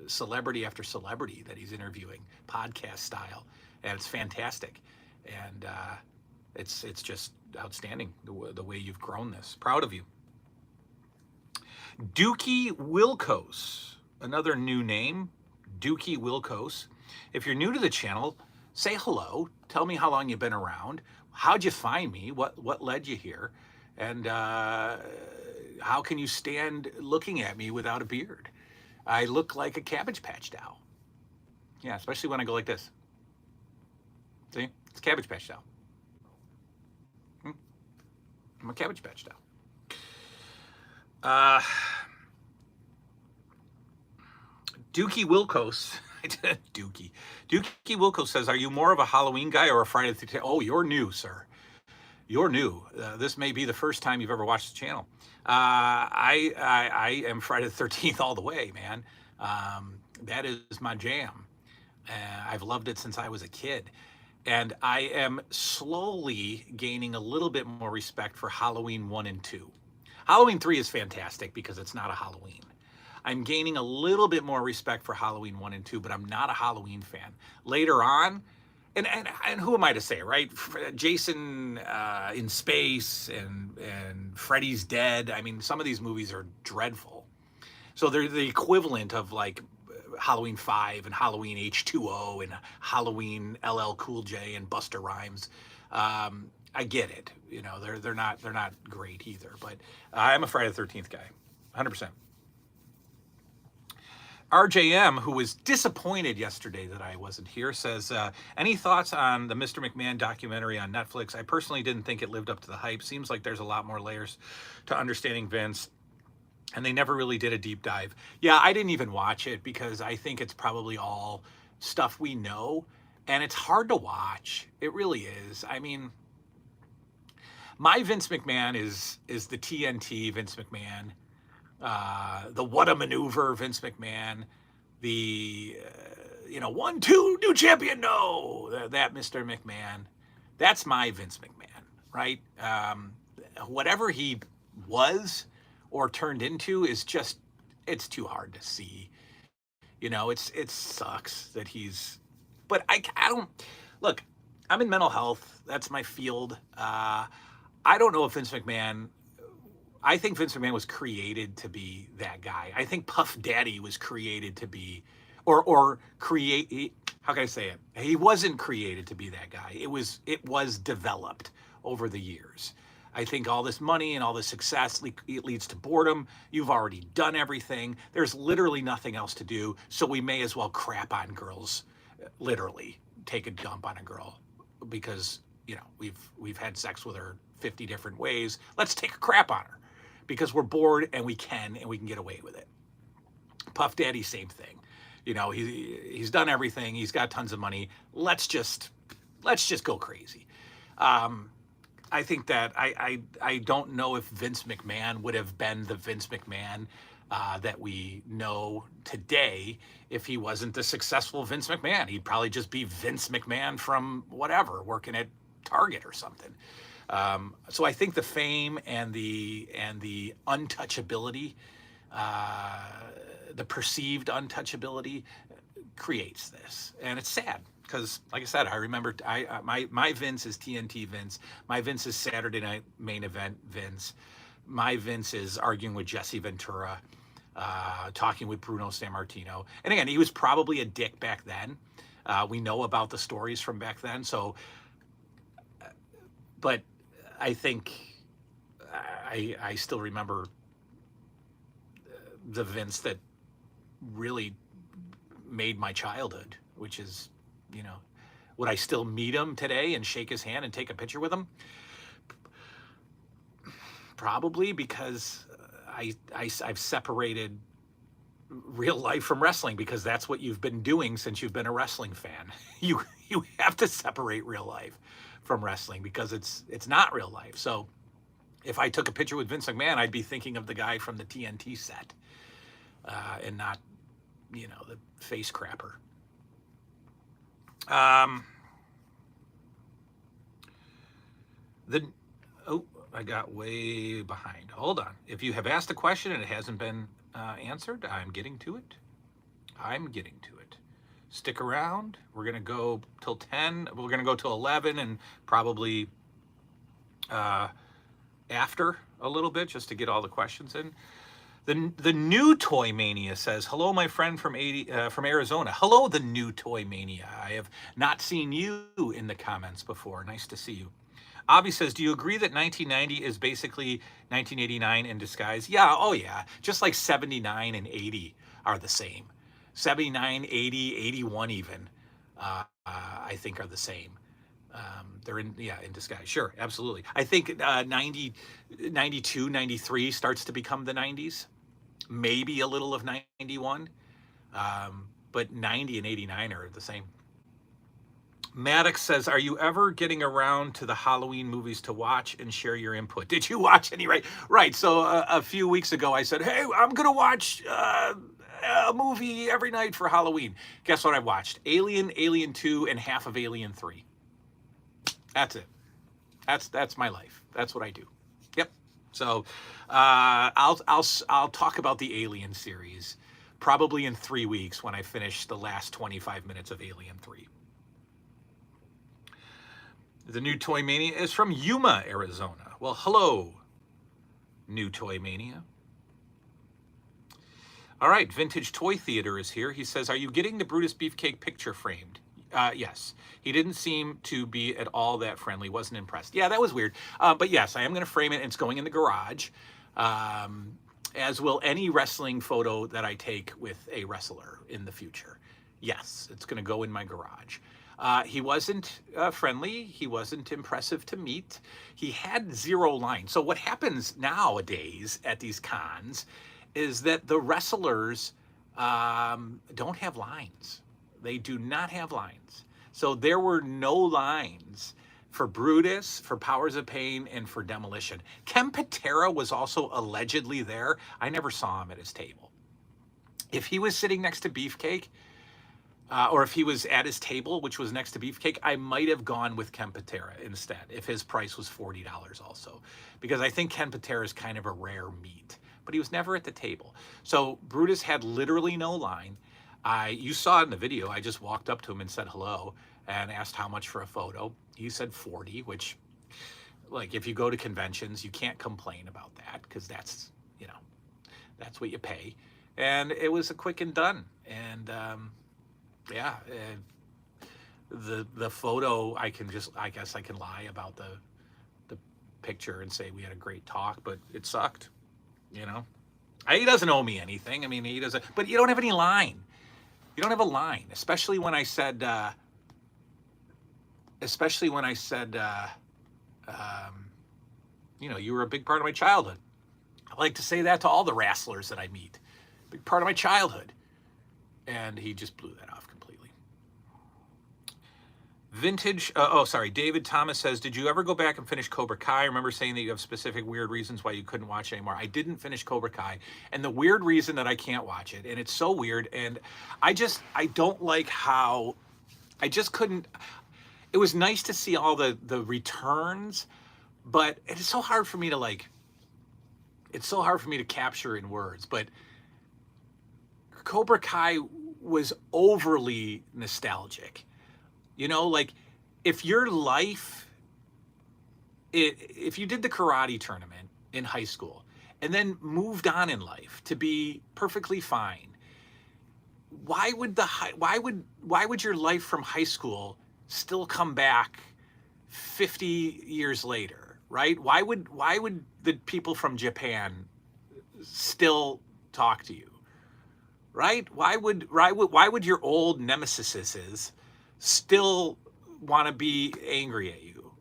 celebrity after celebrity that he's interviewing, podcast style, and it's fantastic. And it's just outstanding the way you've grown this. Proud of you. Dookie Wilkos, another new name, Dookie Wilkos. If you're new to the channel, say hello. Tell me how long you've been around. How'd you find me? What led you here? And how can you stand looking at me without a beard? I look like a Cabbage Patch Doll. Yeah, especially when I go like this. See? It's Cabbage Patch Doll. I'm a Cabbage Patch Doll. Dookie Wilkos. Dookie Wilkos says, are you more of a Halloween guy or a Friday the 13th? Oh, you're new, sir. you're new. This may be the first time you've ever watched the channel. I am Friday the 13th all the way, man. That is my jam. I've loved it since I was a kid. And I am slowly gaining a little bit more respect for Halloween 1 and 2. Halloween 3 is fantastic because it's not a Halloween. I'm gaining a little bit more respect for Halloween 1 and 2, but I'm not a Halloween fan. Later on, and who am I to say, right? Jason in Space and Freddy's Dead. I mean, some of these movies are dreadful. So they're the equivalent of like Halloween 5 and Halloween H2O and Halloween LL Cool J and Busta Rhymes. I get it. You know, they're not great either. But I'm a Friday the 13th guy, 100%. RJM, who was disappointed yesterday that I wasn't here, says, any thoughts on the Mr. McMahon documentary on Netflix? I personally didn't think it lived up to the hype. Seems like there's a lot more layers to understanding Vince, and they never really did a deep dive. Yeah, I didn't even watch it because I think it's probably all stuff we know, and it's hard to watch. It really is. I mean, my Vince McMahon is the TNT Vince McMahon. The What a Maneuver Vince McMahon, the 1-2 new champion, no, that Mr. McMahon, that's my Vince McMahon, right? Whatever he was or turned into is just, it's too hard to see. You know, it sucks that he's, but I don't, look, I'm in mental health, that's my field. I don't know if Vince McMahon, I think Vince McMahon was created to be that guy. I think Puff Daddy was created to be, or create, how can I say it? He wasn't created to be that guy. It was developed over the years. I think all this money and all this success, it leads to boredom. You've already done everything. There's literally nothing else to do. So we may as well crap on girls, literally take a dump on a girl because, you know, we've had sex with her 50 different ways. Let's take a crap on her. Because we're bored and we can get away with it. Puff Daddy, same thing. You know, he's done everything. He's got tons of money. Let's just go crazy. I think that I don't know if Vince McMahon would have been the Vince McMahon that we know today if he wasn't the successful Vince McMahon. He'd probably just be Vince McMahon from whatever, working at Target or something. So I think the fame and the untouchability, the perceived untouchability, creates this, and it's sad because, like I said, I remember my Vince is TNT Vince, my Vince is Saturday Night Main Event Vince, my Vince is arguing with Jesse Ventura, talking with Bruno Sammartino, and again, he was probably a dick back then. We know about the stories from back then, so. But I think I still remember the Vince that really made my childhood, which is, you know, would I still meet him today and shake his hand and take a picture with him? Probably, because I've separated real life from wrestling, because that's what you've been doing since you've been a wrestling fan. You have to separate real life from wrestling because it's not real life. So if I took a picture with Vince McMahon, I'd be thinking of the guy from the TNT set, and not, you know, the face crapper. I got way behind. Hold on. If you have asked a question and it hasn't been answered, I'm getting to it. Stick around. We're going to go till 10. We're going to go till 11 and probably after a little bit just to get all the questions in. The new Toy Mania says, hello, my friend from Arizona. Hello, the new Toy Mania. I have not seen you in the comments before. Nice to see you. Avi says, do you agree that 1990 is basically 1989 in disguise? Yeah, oh yeah. Just like 79 and 80 are the same. 79, 80, 81 even, I think are the same. They're in disguise. Sure, absolutely. I think 90, 92, 93 starts to become the 90s. Maybe a little of 91. But 90 and 89 are the same. Maddox says, are you ever getting around to the Halloween movies to watch and share your input? Did you watch any? Right. So a few weeks ago, I said, hey, I'm going to watch a movie every night for Halloween. Guess what I watched? Alien, Alien 2, and half of Alien 3. That's it. That's my life. That's what I do. Yep. So I'll talk about the Alien series probably in 3 weeks when I finish the last 25 minutes of Alien 3. The new Toy Mania is from Yuma, Arizona. Well, hello, new Toy Mania. All right, Vintage Toy Theater is here. He says, are you getting the Brutus Beefcake picture framed? Yes. He didn't seem to be at all that friendly. Wasn't impressed. Yeah, that was weird. But yes, I am going to frame it, and it's going in the garage, as will any wrestling photo that I take with a wrestler in the future. Yes, it's going to go in my garage. He wasn't friendly. He wasn't impressive to meet. He had zero line. So what happens nowadays at these cons is that the wrestlers don't have lines. They do not have lines. So there were no lines for Brutus, for Powers of Pain, and for Demolition. Ken Patera was also allegedly there. I never saw him at his table. If he was sitting next to Beefcake, or if he was at his table, which was next to Beefcake, I might have gone with Ken Patera instead, if his price was $40 also. Because I think Ken Patera is kind of a rare meat. But he was never at the table. So Brutus had literally no line. You saw it in the video. I just walked up to him and said hello and asked how much for a photo. He said 40, which, like, if you go to conventions, you can't complain about that because that's, you know, that's what you pay. And it was a quick and done. And yeah, the photo, I guess I can lie about the picture and say we had a great talk, but it sucked, you know. He doesn't owe me anything. I mean, he doesn't, but you don't have any line. You don't have a line, especially when I said, you know, you were a big part of my childhood. I like to say that to all the wrestlers that I meet. Big part of my childhood. And he just blew that off completely. Vintage, David Thomas says, did you ever go back and finish Cobra Kai? I remember saying that you have specific weird reasons why you couldn't watch it anymore. I didn't finish Cobra Kai. And the weird reason that I can't watch it, and it's so weird, and I don't like how, I just couldn't, it was nice to see all the returns, but it's so hard for me to capture in words, but Cobra Kai was overly nostalgic. You know, like if your life, if you did the karate tournament in high school and then moved on in life to be perfectly fine, why would your life from high school still come back 50 years later, right? Why would the people from Japan still talk to you? Right? Why would your old nemesises still want to be angry at you?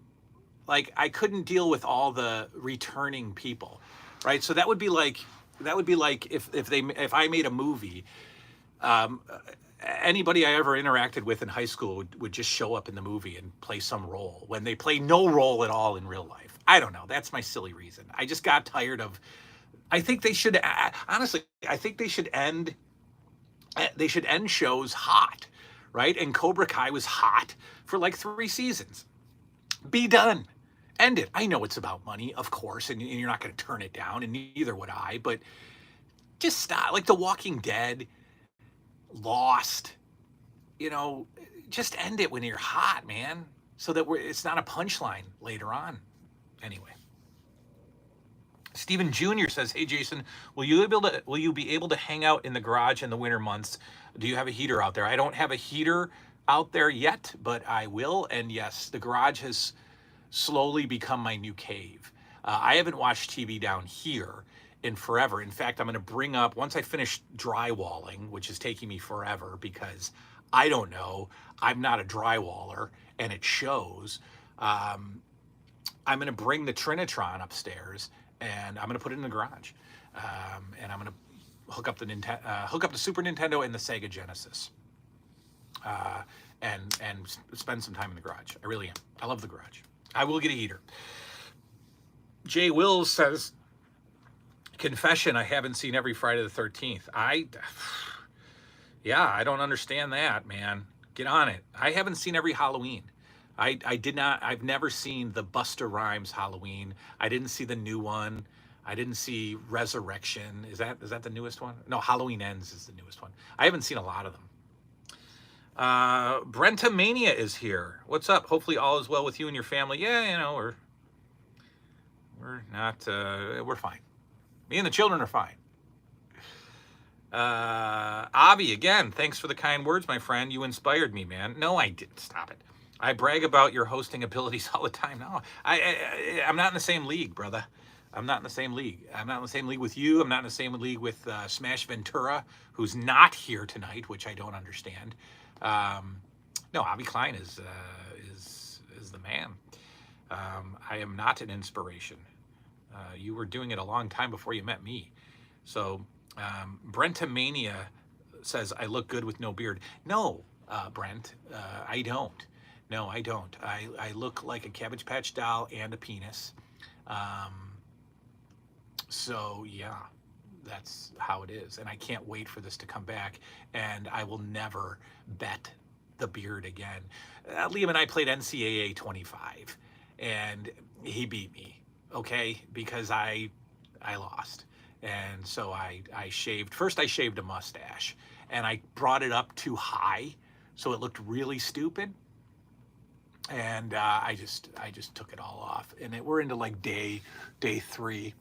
Like, I couldn't deal with all the returning people, right? So that would be like if I made a movie, anybody I ever interacted with in high school would just show up in the movie and play some role when they play no role at all in real life. I don't know. That's my silly reason. I just got tired of. I think they should honestly. I think they should end. They should end shows hot, right? And Cobra Kai was hot for like 3 seasons. Be done. End it. I know it's about money, of course, and you're not going to turn it down, and neither would I, but just stop. Like The Walking Dead, Lost, you know, just end it when you're hot, man, so that it's not a punchline later on. Anyway. Stephen Jr. says, hey, Jason, will you be able to hang out in the garage in the winter months? Do you have a heater out there? I don't have a heater out there yet, but I will. And yes, the garage has slowly become my new cave. I haven't watched TV down here in forever. In fact, I'm going to bring up, once I finish drywalling, which is taking me forever because I don't know, I'm not a drywaller, and it shows. I'm going to bring the Trinitron upstairs, and I'm going to put it in the garage, and I'm going to hook up the Super Nintendo and the Sega Genesis, and spend some time in the garage. I really am. I love the garage. I will get a heater. Jay Wills says, confession, I haven't seen every Friday the 13th. Yeah, I don't understand that, man. Get on it. I haven't seen every Halloween. I've never seen the Busta Rhymes Halloween. I didn't see the new one. I didn't see Resurrection. Is that the newest one? No, Halloween Ends is the newest one. I haven't seen a lot of them. Brentamania is here. What's up? Hopefully all is well with you and your family. Yeah, you know, we're not, we're fine. Me and the children are fine. Avi, again, thanks for the kind words, my friend. You inspired me, man. No, I didn't. Stop it. I brag about your hosting abilities all the time. No, I'm not in the same league, brother. I'm not in the same league. I'm not in the same league with you. I'm not in the same league with Smash Ventura, who's not here tonight, which I don't understand. No, Avi Klein is the man. I am not an inspiration. You were doing it a long time before you met me. So Brentamania says, I look good with no beard. No, Brent, I don't. No, I don't. I look like a Cabbage Patch doll and a penis. So yeah, that's how it is. And I can't wait for this to come back. And I will never bet the beard again. Liam and I played NCAA 25 and he beat me. Okay. Because I lost. And so I shaved, first I shaved a mustache and I brought it up too high. So it looked really stupid. And I just took it all off. And we're into like day 3.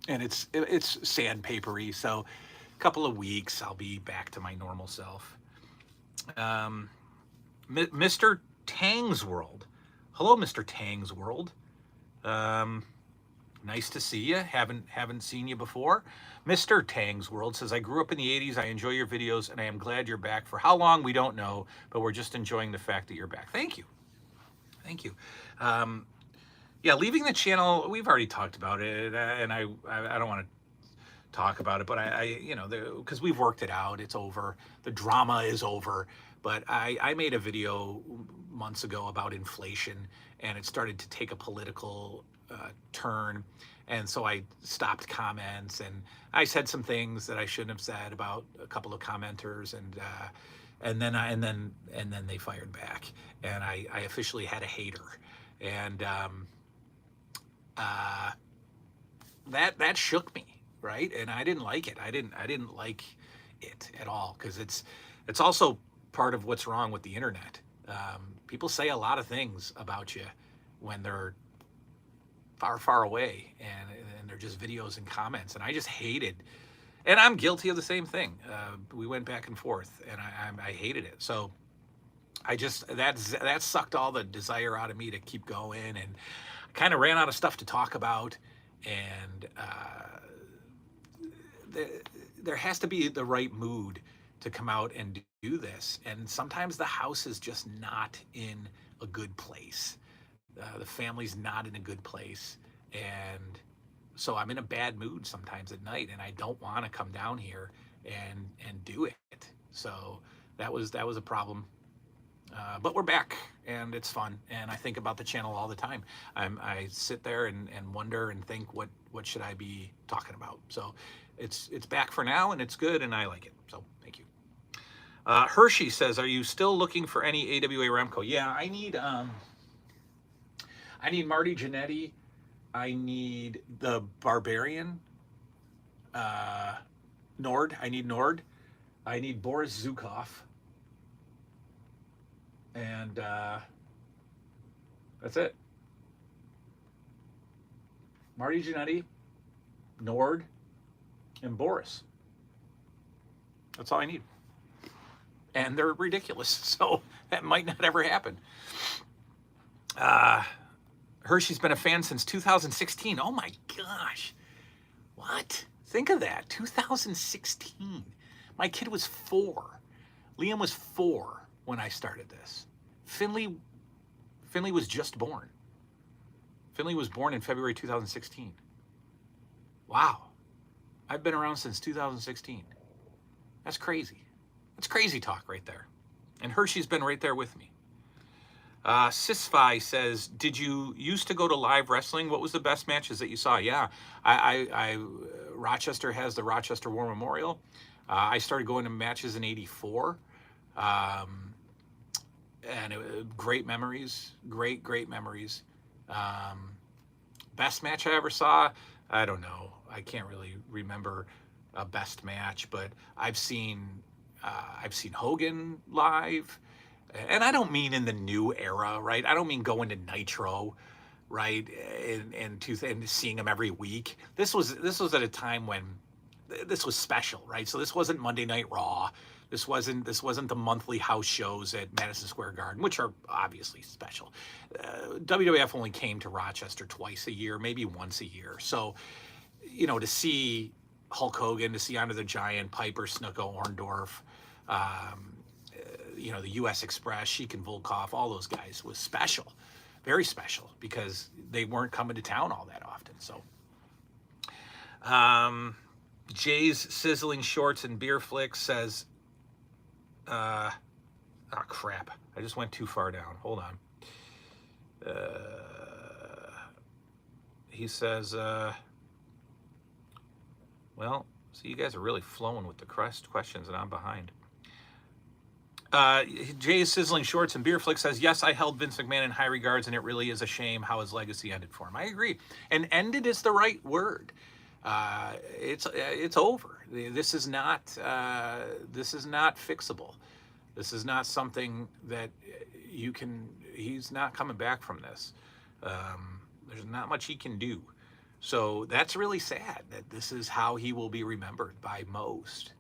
And it's sandpapery. So a couple of weeks, I'll be back to my normal self. Mr. Tang's World. Hello, Mr. Tang's World. Nice to see you. Haven't seen you before. Mr. Tang's World says, I grew up in the 80s. I enjoy your videos, and I am glad you're back. For how long, we don't know, but we're just enjoying the fact that you're back. Thank you. Thank you. Yeah, leaving the channel, we've already talked about it, and I don't want to talk about it, but I you know, because we've worked it out. It's over. The drama is over. But I made a video months ago about inflation, and it started to take a political turn, and so I stopped comments, and I said some things that I shouldn't have said about a couple of commenters, and then they fired back, and I officially had a hater, and that shook me, right? And I didn't like it. I didn't like it at all, because it's also part of what's wrong with the internet. People say a lot of things about you when they're far away, and they're just videos and comments, and I just hated, and I'm guilty of the same thing. We went back and forth, and I hated it. So I just, that sucked all the desire out of me to keep going, and kind of ran out of stuff to talk about. And there has to be the right mood to come out and do this, and sometimes the house is just not in a good place. The family's not in a good place, and so I'm in a bad mood sometimes at night, and I don't want to come down here and do it. So that was a problem. But we're back, and it's fun, and I think about the channel all the time. I sit there and wonder and think, what should I be talking about? So it's back for now, and it's good, and I like it. So thank you. Hershey says, are you still looking for any AWA Remco? Yeah, I need Marty Jannetty. I need the Barbarian. Nord. I need Nord. I need Boris Zukov. And that's it. Marty Jannetty, Nord, and Boris. That's all I need. And they're ridiculous, so that might not ever happen. Hershey's been a fan since 2016. Oh my gosh. What? Think of that. 2016. My kid was 4. Liam was 4 when I started this. Finley was just born. Finley was born in February 2016. Wow. I've been around since 2016. That's crazy. That's crazy talk right there. And Hershey's been right there with me. Sisfi says, did you used to go to live wrestling? What was the best matches that you saw? Yeah, Rochester has the Rochester War Memorial. I started going to matches in '84. And great memories, great memories. Best match I ever saw, I don't know. I can't really remember a best match, but I've seen Hogan live, and I don't mean in the new era, right? I don't mean going to Nitro, right? And seeing him every week. This was at a time when this was special, right? So this wasn't Monday Night Raw. This wasn't the monthly house shows at Madison Square Garden, which are obviously special. WWF only came to Rochester twice a year, maybe once a year. So, to see Hulk Hogan, to see Andre the Giant, Piper, Snuka, Orndorff, the U.S. Express, Sheik and Volkov, all those guys was special, very special, because they weren't coming to town all that often. So, Jay's Sizzling Shorts and Beer Flicks says, oh crap, I just went too far down. Hold on. He says, well, see, you guys are really flowing with the questions, and I'm behind. Jay's Sizzling Shorts and Beer Flick says, yes, I held Vince McMahon in high regards, and it really is a shame how his legacy ended for him. I agree. And ended is the right word. It's over. This is not fixable. This is not something that he's not coming back from this. There's not much he can do. So that's really sad that this is how he will be remembered by most.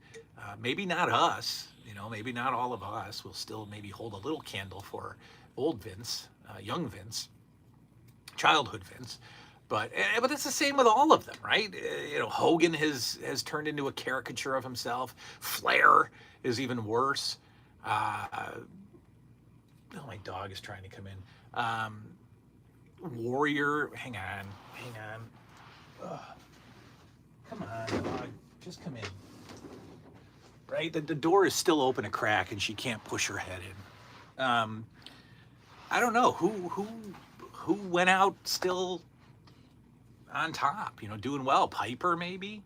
Maybe not us, maybe not all of us. We'll still maybe hold a little candle for old Vince, young Vince, childhood Vince. But it's the same with all of them, right? Hogan has turned into a caricature of himself. Flair is even worse. My dog is trying to come in. Warrior, hang on. Ugh. Come on, dog, just come in. Right, the door is still open a crack, and she can't push her head in. I don't know who went out still on top, doing well. Piper, maybe.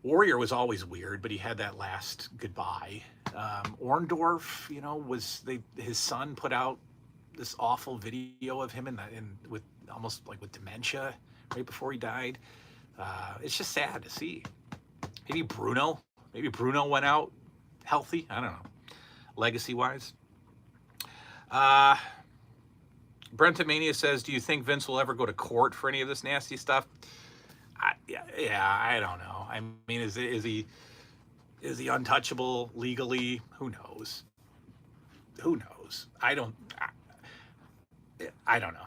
Warrior was always weird, but he had that last goodbye. Orndorff, his son put out this awful video of him with almost like with dementia right before he died. It's just sad to see. Maybe Bruno went out healthy. I don't know, legacy-wise. Brentamania says, do you think Vince will ever go to court for any of this nasty stuff? I don't know. I mean, is he untouchable legally? Who knows? I don't know.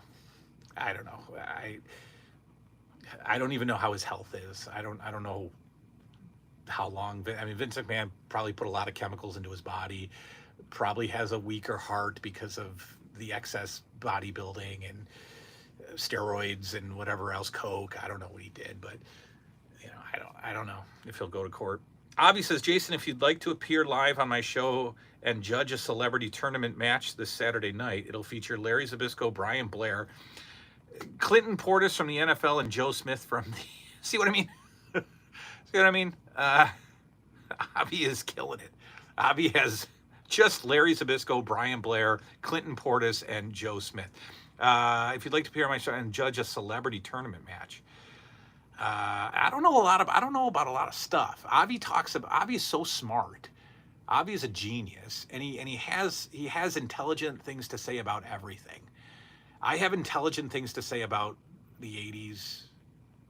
I don't even know how his health is. I don't know how long. I mean, Vince McMahon probably put a lot of chemicals into his body. Probably has a weaker heart because of the excess bodybuilding and steroids and whatever else, coke. I don't know what he did, but I don't know if he'll go to court. Avi says, Jason, if you'd like to appear live on my show and judge a celebrity tournament match this Saturday night, it'll feature Larry Zbyszko, Brian Blair, Clinton Portis from the NFL, and Joe Smith from the... See what I mean? See what I mean? Avi is killing it. Avi has just Larry Zbyszko, Brian Blair, Clinton Portis, and Joe Smith. If you'd like to appear on my show and judge a celebrity tournament match, I don't know about a lot of stuff. Avi is so smart. Avi is a genius, and he has intelligent things to say about everything. I have intelligent things to say about the 80s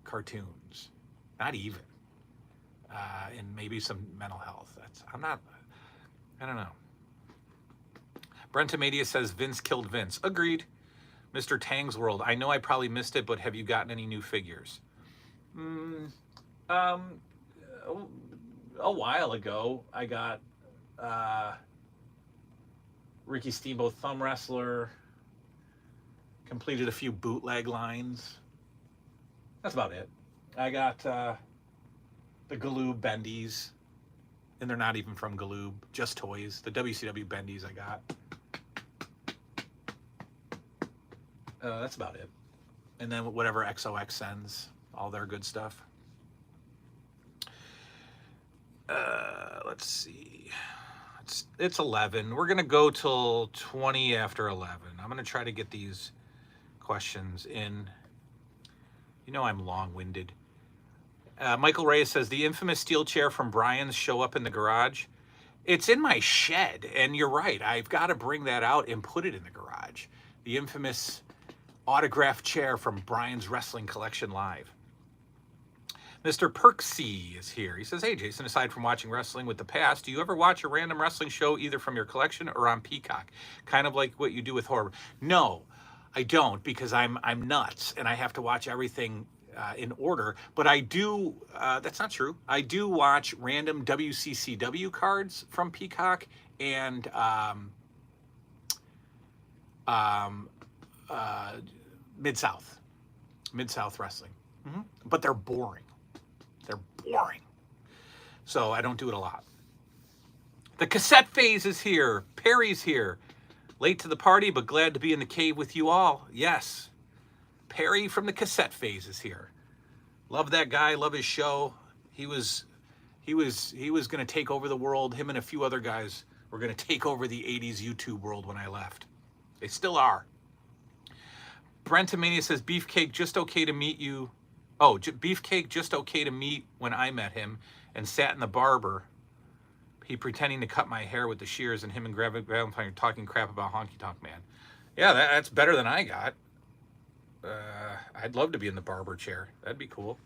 cartoons, not even, and maybe some mental health. I don't know. Brentamadia says Vince killed Vince. Agreed. Mr. Tang's World. I know I probably missed it, but have you gotten any new figures? A while ago, I got Ricky Steamboat Thumb Wrestler. Completed a few bootleg lines. That's about it. I got the Galoob Bendies and they're not even from Galoob, just toys. The WCW Bendies I got. That's about it. And then whatever XOX sends, all their good stuff. Let's see. It's 11. We're going to go till 20 after 11. I'm going to try to get these questions in. You know I'm long-winded. Michael Reyes says, the infamous steel chair from Brian's show up in the garage. It's in my shed, and you're right. I've got to bring that out and put it in the garage. The infamous autographed chair from Brian's Wrestling Collection Live. Mr. Perksy is here. He says, hey, Jason, aside from watching wrestling with the past, do you ever watch a random wrestling show either from your collection or on Peacock? Kind of like what you do with horror. No, I don't, because I'm nuts, and I have to watch everything in order. But I do, that's not true. I do watch random WCCW cards from Peacock and Mid-South Wrestling. But they're boring. They're boring. So I don't do it a lot. The cassette phase is here. Perry's here. Late to the party, but glad to be in the cave with you all. Yes. Perry from the cassette phase is here. Love that guy. Love his show. He was going to take over the world. Him and a few other guys were going to take over the 80s YouTube world when I left. They still are. Brentamania says, Beefcake, just okay to meet you. Oh, Beefcake, just okay to meet when I met him and sat in the barber. He pretending to cut my hair with the shears and him and Valentine talking crap about Honky Tonk Man. Yeah, that's better than I got. I'd love to be in the barber chair. That'd be cool.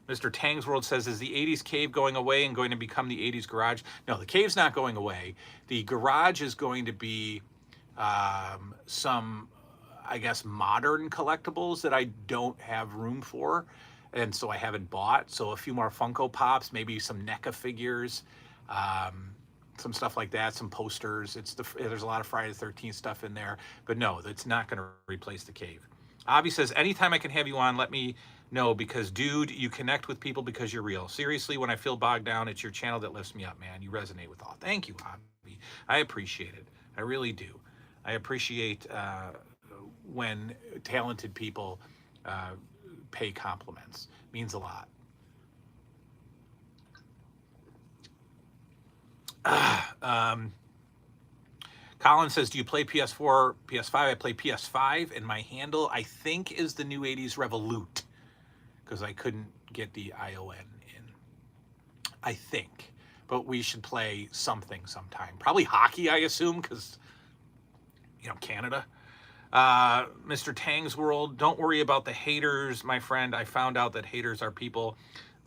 Mr. Tang's World says, is the 80s cave going away and going to become the 80s garage? No, the cave's not going away. The garage is going to be some, I guess, modern collectibles that I don't have room for, and so I haven't bought. So a few more Funko Pops, maybe some NECA figures, some stuff like that, some posters. There's a lot of Friday the 13th stuff in there, but no, it's not going to replace the cave. Avi says, anytime I can have you on, let me know, because, dude, you connect with people because you're real. Seriously, when I feel bogged down, it's your channel that lifts me up, man. You resonate with all. Thank you, Avi. I appreciate it. I really do. I appreciate when talented people pay compliments. It means a lot. Colin says, do you play PS4, PS5? I play PS5, and my handle, I think, is the new 80s Revolute, because I couldn't get the ION in. I think. But we should play something sometime. Probably hockey, I assume, because, Canada. Mr. Tang's World, don't worry about the haters, my friend. I found out that haters are people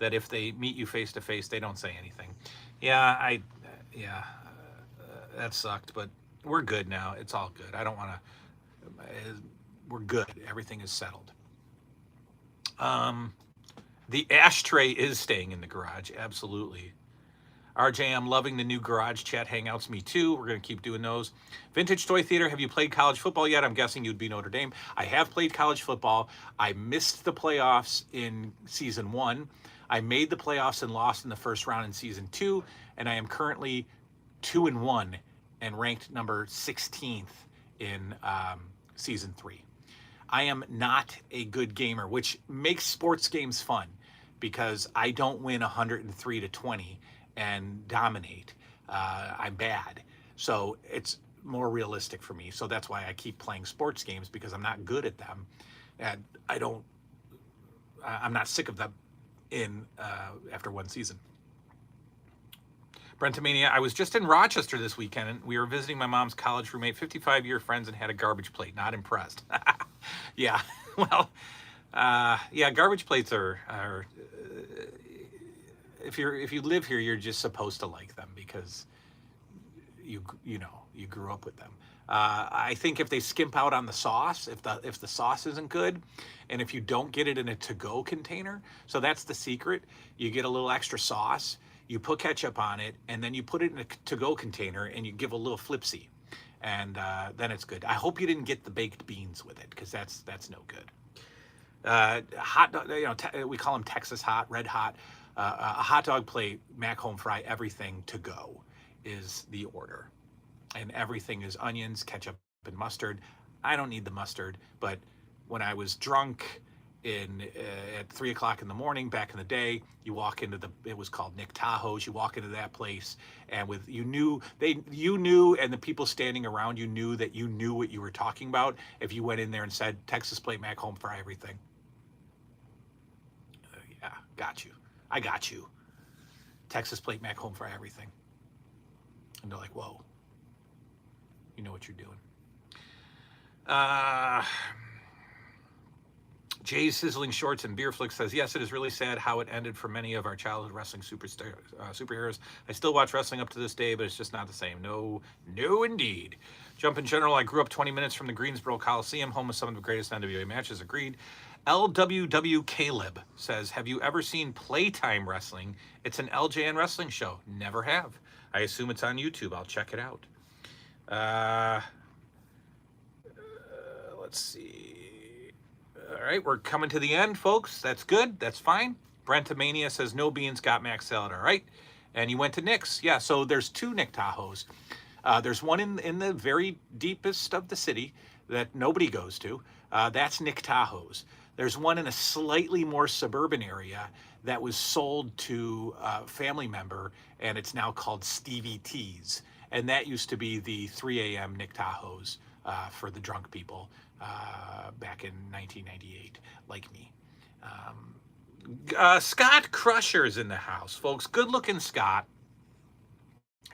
that if they meet you face to face, they don't say anything. Yeah, that sucked, but we're good now. It's all good. I don't want to, we're good. Everything is settled. The ashtray is staying in the garage. Absolutely. RJ, I'm loving the new garage chat hangouts. Me too. We're going to keep doing those. Vintage Toy Theater, have you played college football yet? I'm guessing you'd be Notre Dame. I have played college football. I missed the playoffs in season 1. I made the playoffs and lost in the first round in season 2, and I am currently 2-1 and ranked number 16th in season 3. I am not a good gamer, which makes sports games fun, because I don't win 103-20 and dominate. I'm bad. So it's more realistic for me. So that's why I keep playing sports games, because I'm not good at them. And I'm not sick of them after one season. Brentamania, I was just in Rochester this weekend, and we were visiting my mom's college roommate, 55-year friends, and had a garbage plate. Not impressed. Yeah, well, yeah, garbage plates are if you live here, you're just supposed to like them, because you grew up with them. I think if they skimp out on the sauce, if the sauce isn't good, and if you don't get it in a to-go container, so that's the secret. You get a little extra sauce, you put ketchup on it, and then you put it in a to-go container, and you give a little flipsy, and then it's good. I hope you didn't get the baked beans with it, because that's no good. Hot dog, we call them Texas hot, red hot. a hot dog plate, mac home fry, everything to go is the order. And everything is onions, ketchup, and mustard. I don't need the mustard, but when I was drunk at 3 o'clock in the morning back in the day, you walk into it was called Nick Tahoe's. You walk into that place, and you knew, and the people standing around you knew that you knew what you were talking about if you went in there and said Texas plate mac home fry everything. Yeah, got you. I got you. Texas plate mac home fry everything. And they're like, whoa, you know what you're doing. Jay's Sizzling Shorts and Beer Flick says, yes, it is really sad how it ended for many of our childhood wrestling superheroes. I still watch wrestling up to this day, but it's just not the same. No, indeed. Jump in general, I grew up 20 minutes from the Greensboro Coliseum, home of some of the greatest NWA matches. Agreed. LWW Caleb says, have you ever seen Playtime Wrestling? It's an LJN wrestling show. Never have. I assume it's on YouTube. I'll check it out. Let's see. All right, we're coming to the end, folks. That's good. That's fine. Brentamania says, no beans, got mac salad. All right. And you went to Nick's. Yeah, so there's two Nick Tahoes. There's one in the very deepest of the city that nobody goes to. That's Nick Tahoe's. There's one in a slightly more suburban area that was sold to a family member, and it's now called Stevie T's. And that used to be the 3 a.m. Nick Tahoe's for the drunk people back in 1998, like me. Scott Crusher's in the house, folks. Good-looking Scott.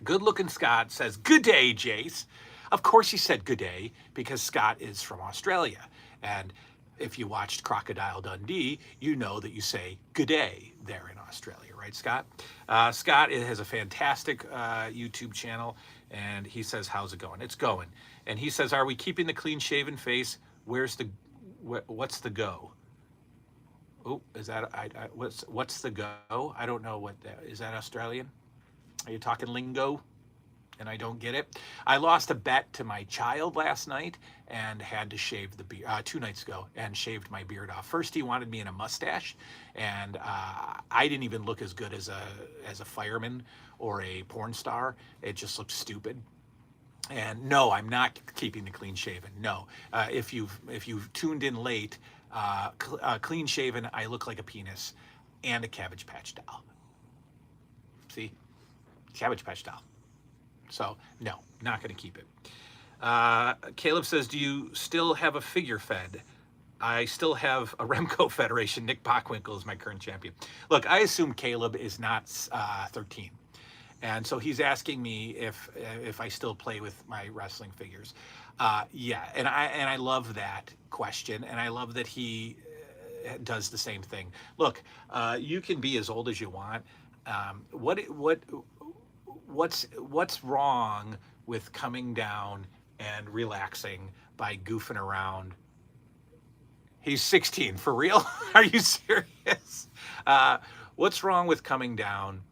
Good-looking Scott says, good day, Jace. Of course he said good day, because Scott is from Australia. And if you watched Crocodile Dundee, you know that you say good day there in Australia, right, Scott? Scott has a fantastic YouTube channel, and he says, how's it going? It's going. And he says, are we keeping the clean-shaven face? What's the go? Oh, is that, what's the go? I don't know what that, is that Australian? Are you talking lingo? And I don't get it. I lost a bet to my child last night and had to shave the beard 2 nights ago, and shaved my beard off. First, he wanted me in a mustache, and I didn't even look as good as a fireman or a porn star. It just looked stupid. And no, I'm not keeping the clean shaven. No, if you've tuned in late, clean shaven, I look like a penis and a Cabbage Patch doll. See, Cabbage Patch doll. So, no, not going to keep it. Caleb says, do you still have a figure fed? I still have a Remco Federation. Nick Bockwinkel is my current champion. Look, I assume Caleb is not 13. And so he's asking me if I still play with my wrestling figures. Yeah, and I love that question, and I love that he does the same thing. Look, you can be as old as you want. What's wrong with coming down and relaxing by goofing around? He's 16, for real? Are you serious? What's wrong with coming down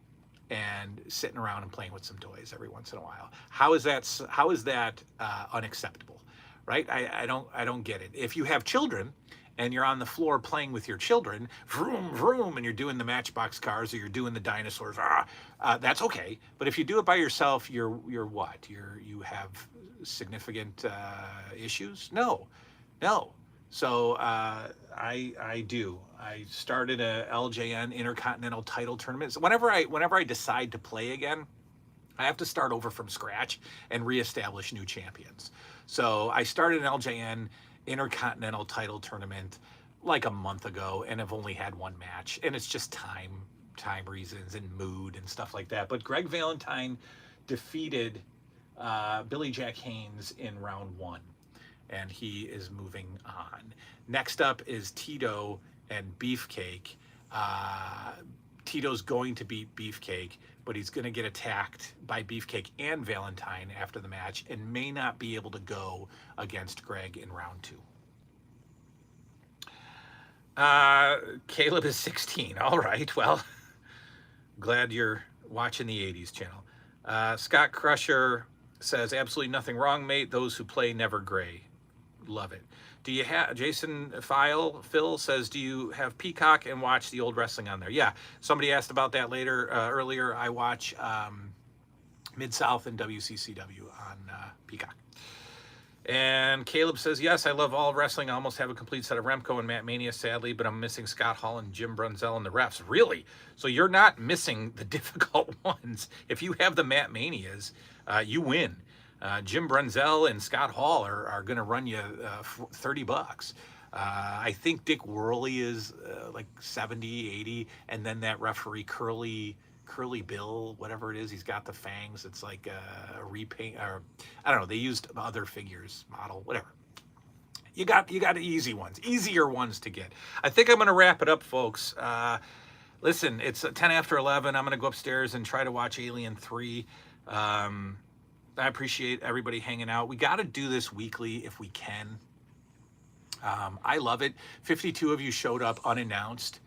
and sitting around and playing with some toys every once in a while? How is that unacceptable, right? I don't get it. If you have children and you're on the floor playing with your children, vroom, vroom, and you're doing the Matchbox cars or you're doing the dinosaurs, that's okay. But if you do it by yourself, you're what? You have significant issues? No. So I do. I started a LJN Intercontinental Title Tournament. So whenever I decide to play again, I have to start over from scratch and reestablish new champions. So I started an LJN Intercontinental Title Tournament like a month ago, and I've only had one match, and it's just time reasons and mood and stuff like that. But Greg Valentine defeated Billy Jack Haynes in round 1, and he is moving on. Next up is Tito and Beefcake. Tito's going to beat Beefcake, but he's going to get attacked by Beefcake and Valentine after the match and may not be able to go against Greg in round 2. Caleb is 16. All right, well, glad you're watching the 80's channel. Scott Crusher says, absolutely nothing wrong, mate. Those who play never gray. Love it. Do you have Jason Phil says, do you have Peacock and watch the old wrestling on there? Yeah. Somebody asked about that earlier. I watch Mid-South and WCCW on Peacock. And Caleb says, yes, I love all wrestling. I almost have a complete set of Remco and Matt Mania, sadly, but I'm missing Scott Hall and Jim Brunzell and the refs. Really? So you're not missing the difficult ones. If you have the Matt Manias, you win. Jim Brunzell and Scott Hall are going to run you $30. I think Dick Worley is like 70, 80, and then that referee Curly Bill, whatever it is, he's got the fangs. It's like a repaint, or I don't know. They used other figures, model, whatever. You got easy ones, easier ones to get. I think I'm going to wrap it up, folks. Listen, it's 10 after 11. I'm going to go upstairs and try to watch Alien 3. I appreciate everybody hanging out. We got to do this weekly if we can. I love it. 52 of you showed up unannounced.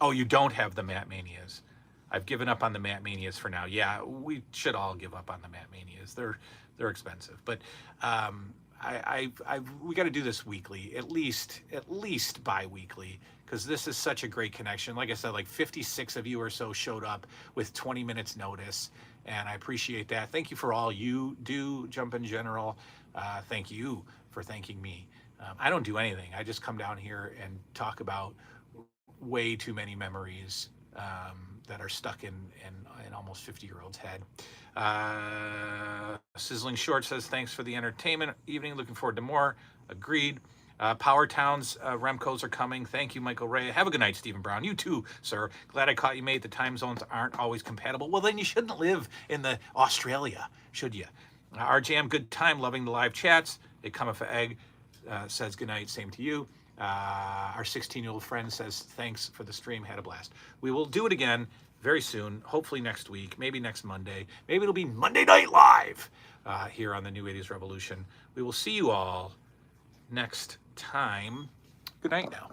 Oh, you don't have the Matt Manias. I've given up on the Matt Manias for now. Yeah, we should all give up on the Matt Manias. They're expensive, but we got to do this weekly, at least bi-weekly, because this is such a great connection. Like I said, like 56 of you or so showed up with 20 minutes notice, and I appreciate that. Thank you for all you do, Jump in General. Thank you for thanking me. I don't do anything. I just come down here and talk about way too many memories that are stuck in almost 50-year-old's head. Sizzling Short says, thanks for the entertainment evening. Looking forward to more. Agreed. Power Towns, Remcos are coming. Thank you, Michael Ray. Have a good night, Stephen Brown. You too, sir. Glad I caught you, mate. The time zones aren't always compatible. Well, then you shouldn't live in the Australia, should you? RJM, good time. Loving the live chats. They come if a egg. Says good night. Same to you. Our 16-year-old friend says, thanks for the stream. Had a blast. We will do it again very soon, hopefully next week, maybe next Monday. Maybe it'll be Monday Night Live here on the New 80s Revolution. We will see you all next time. Good night now.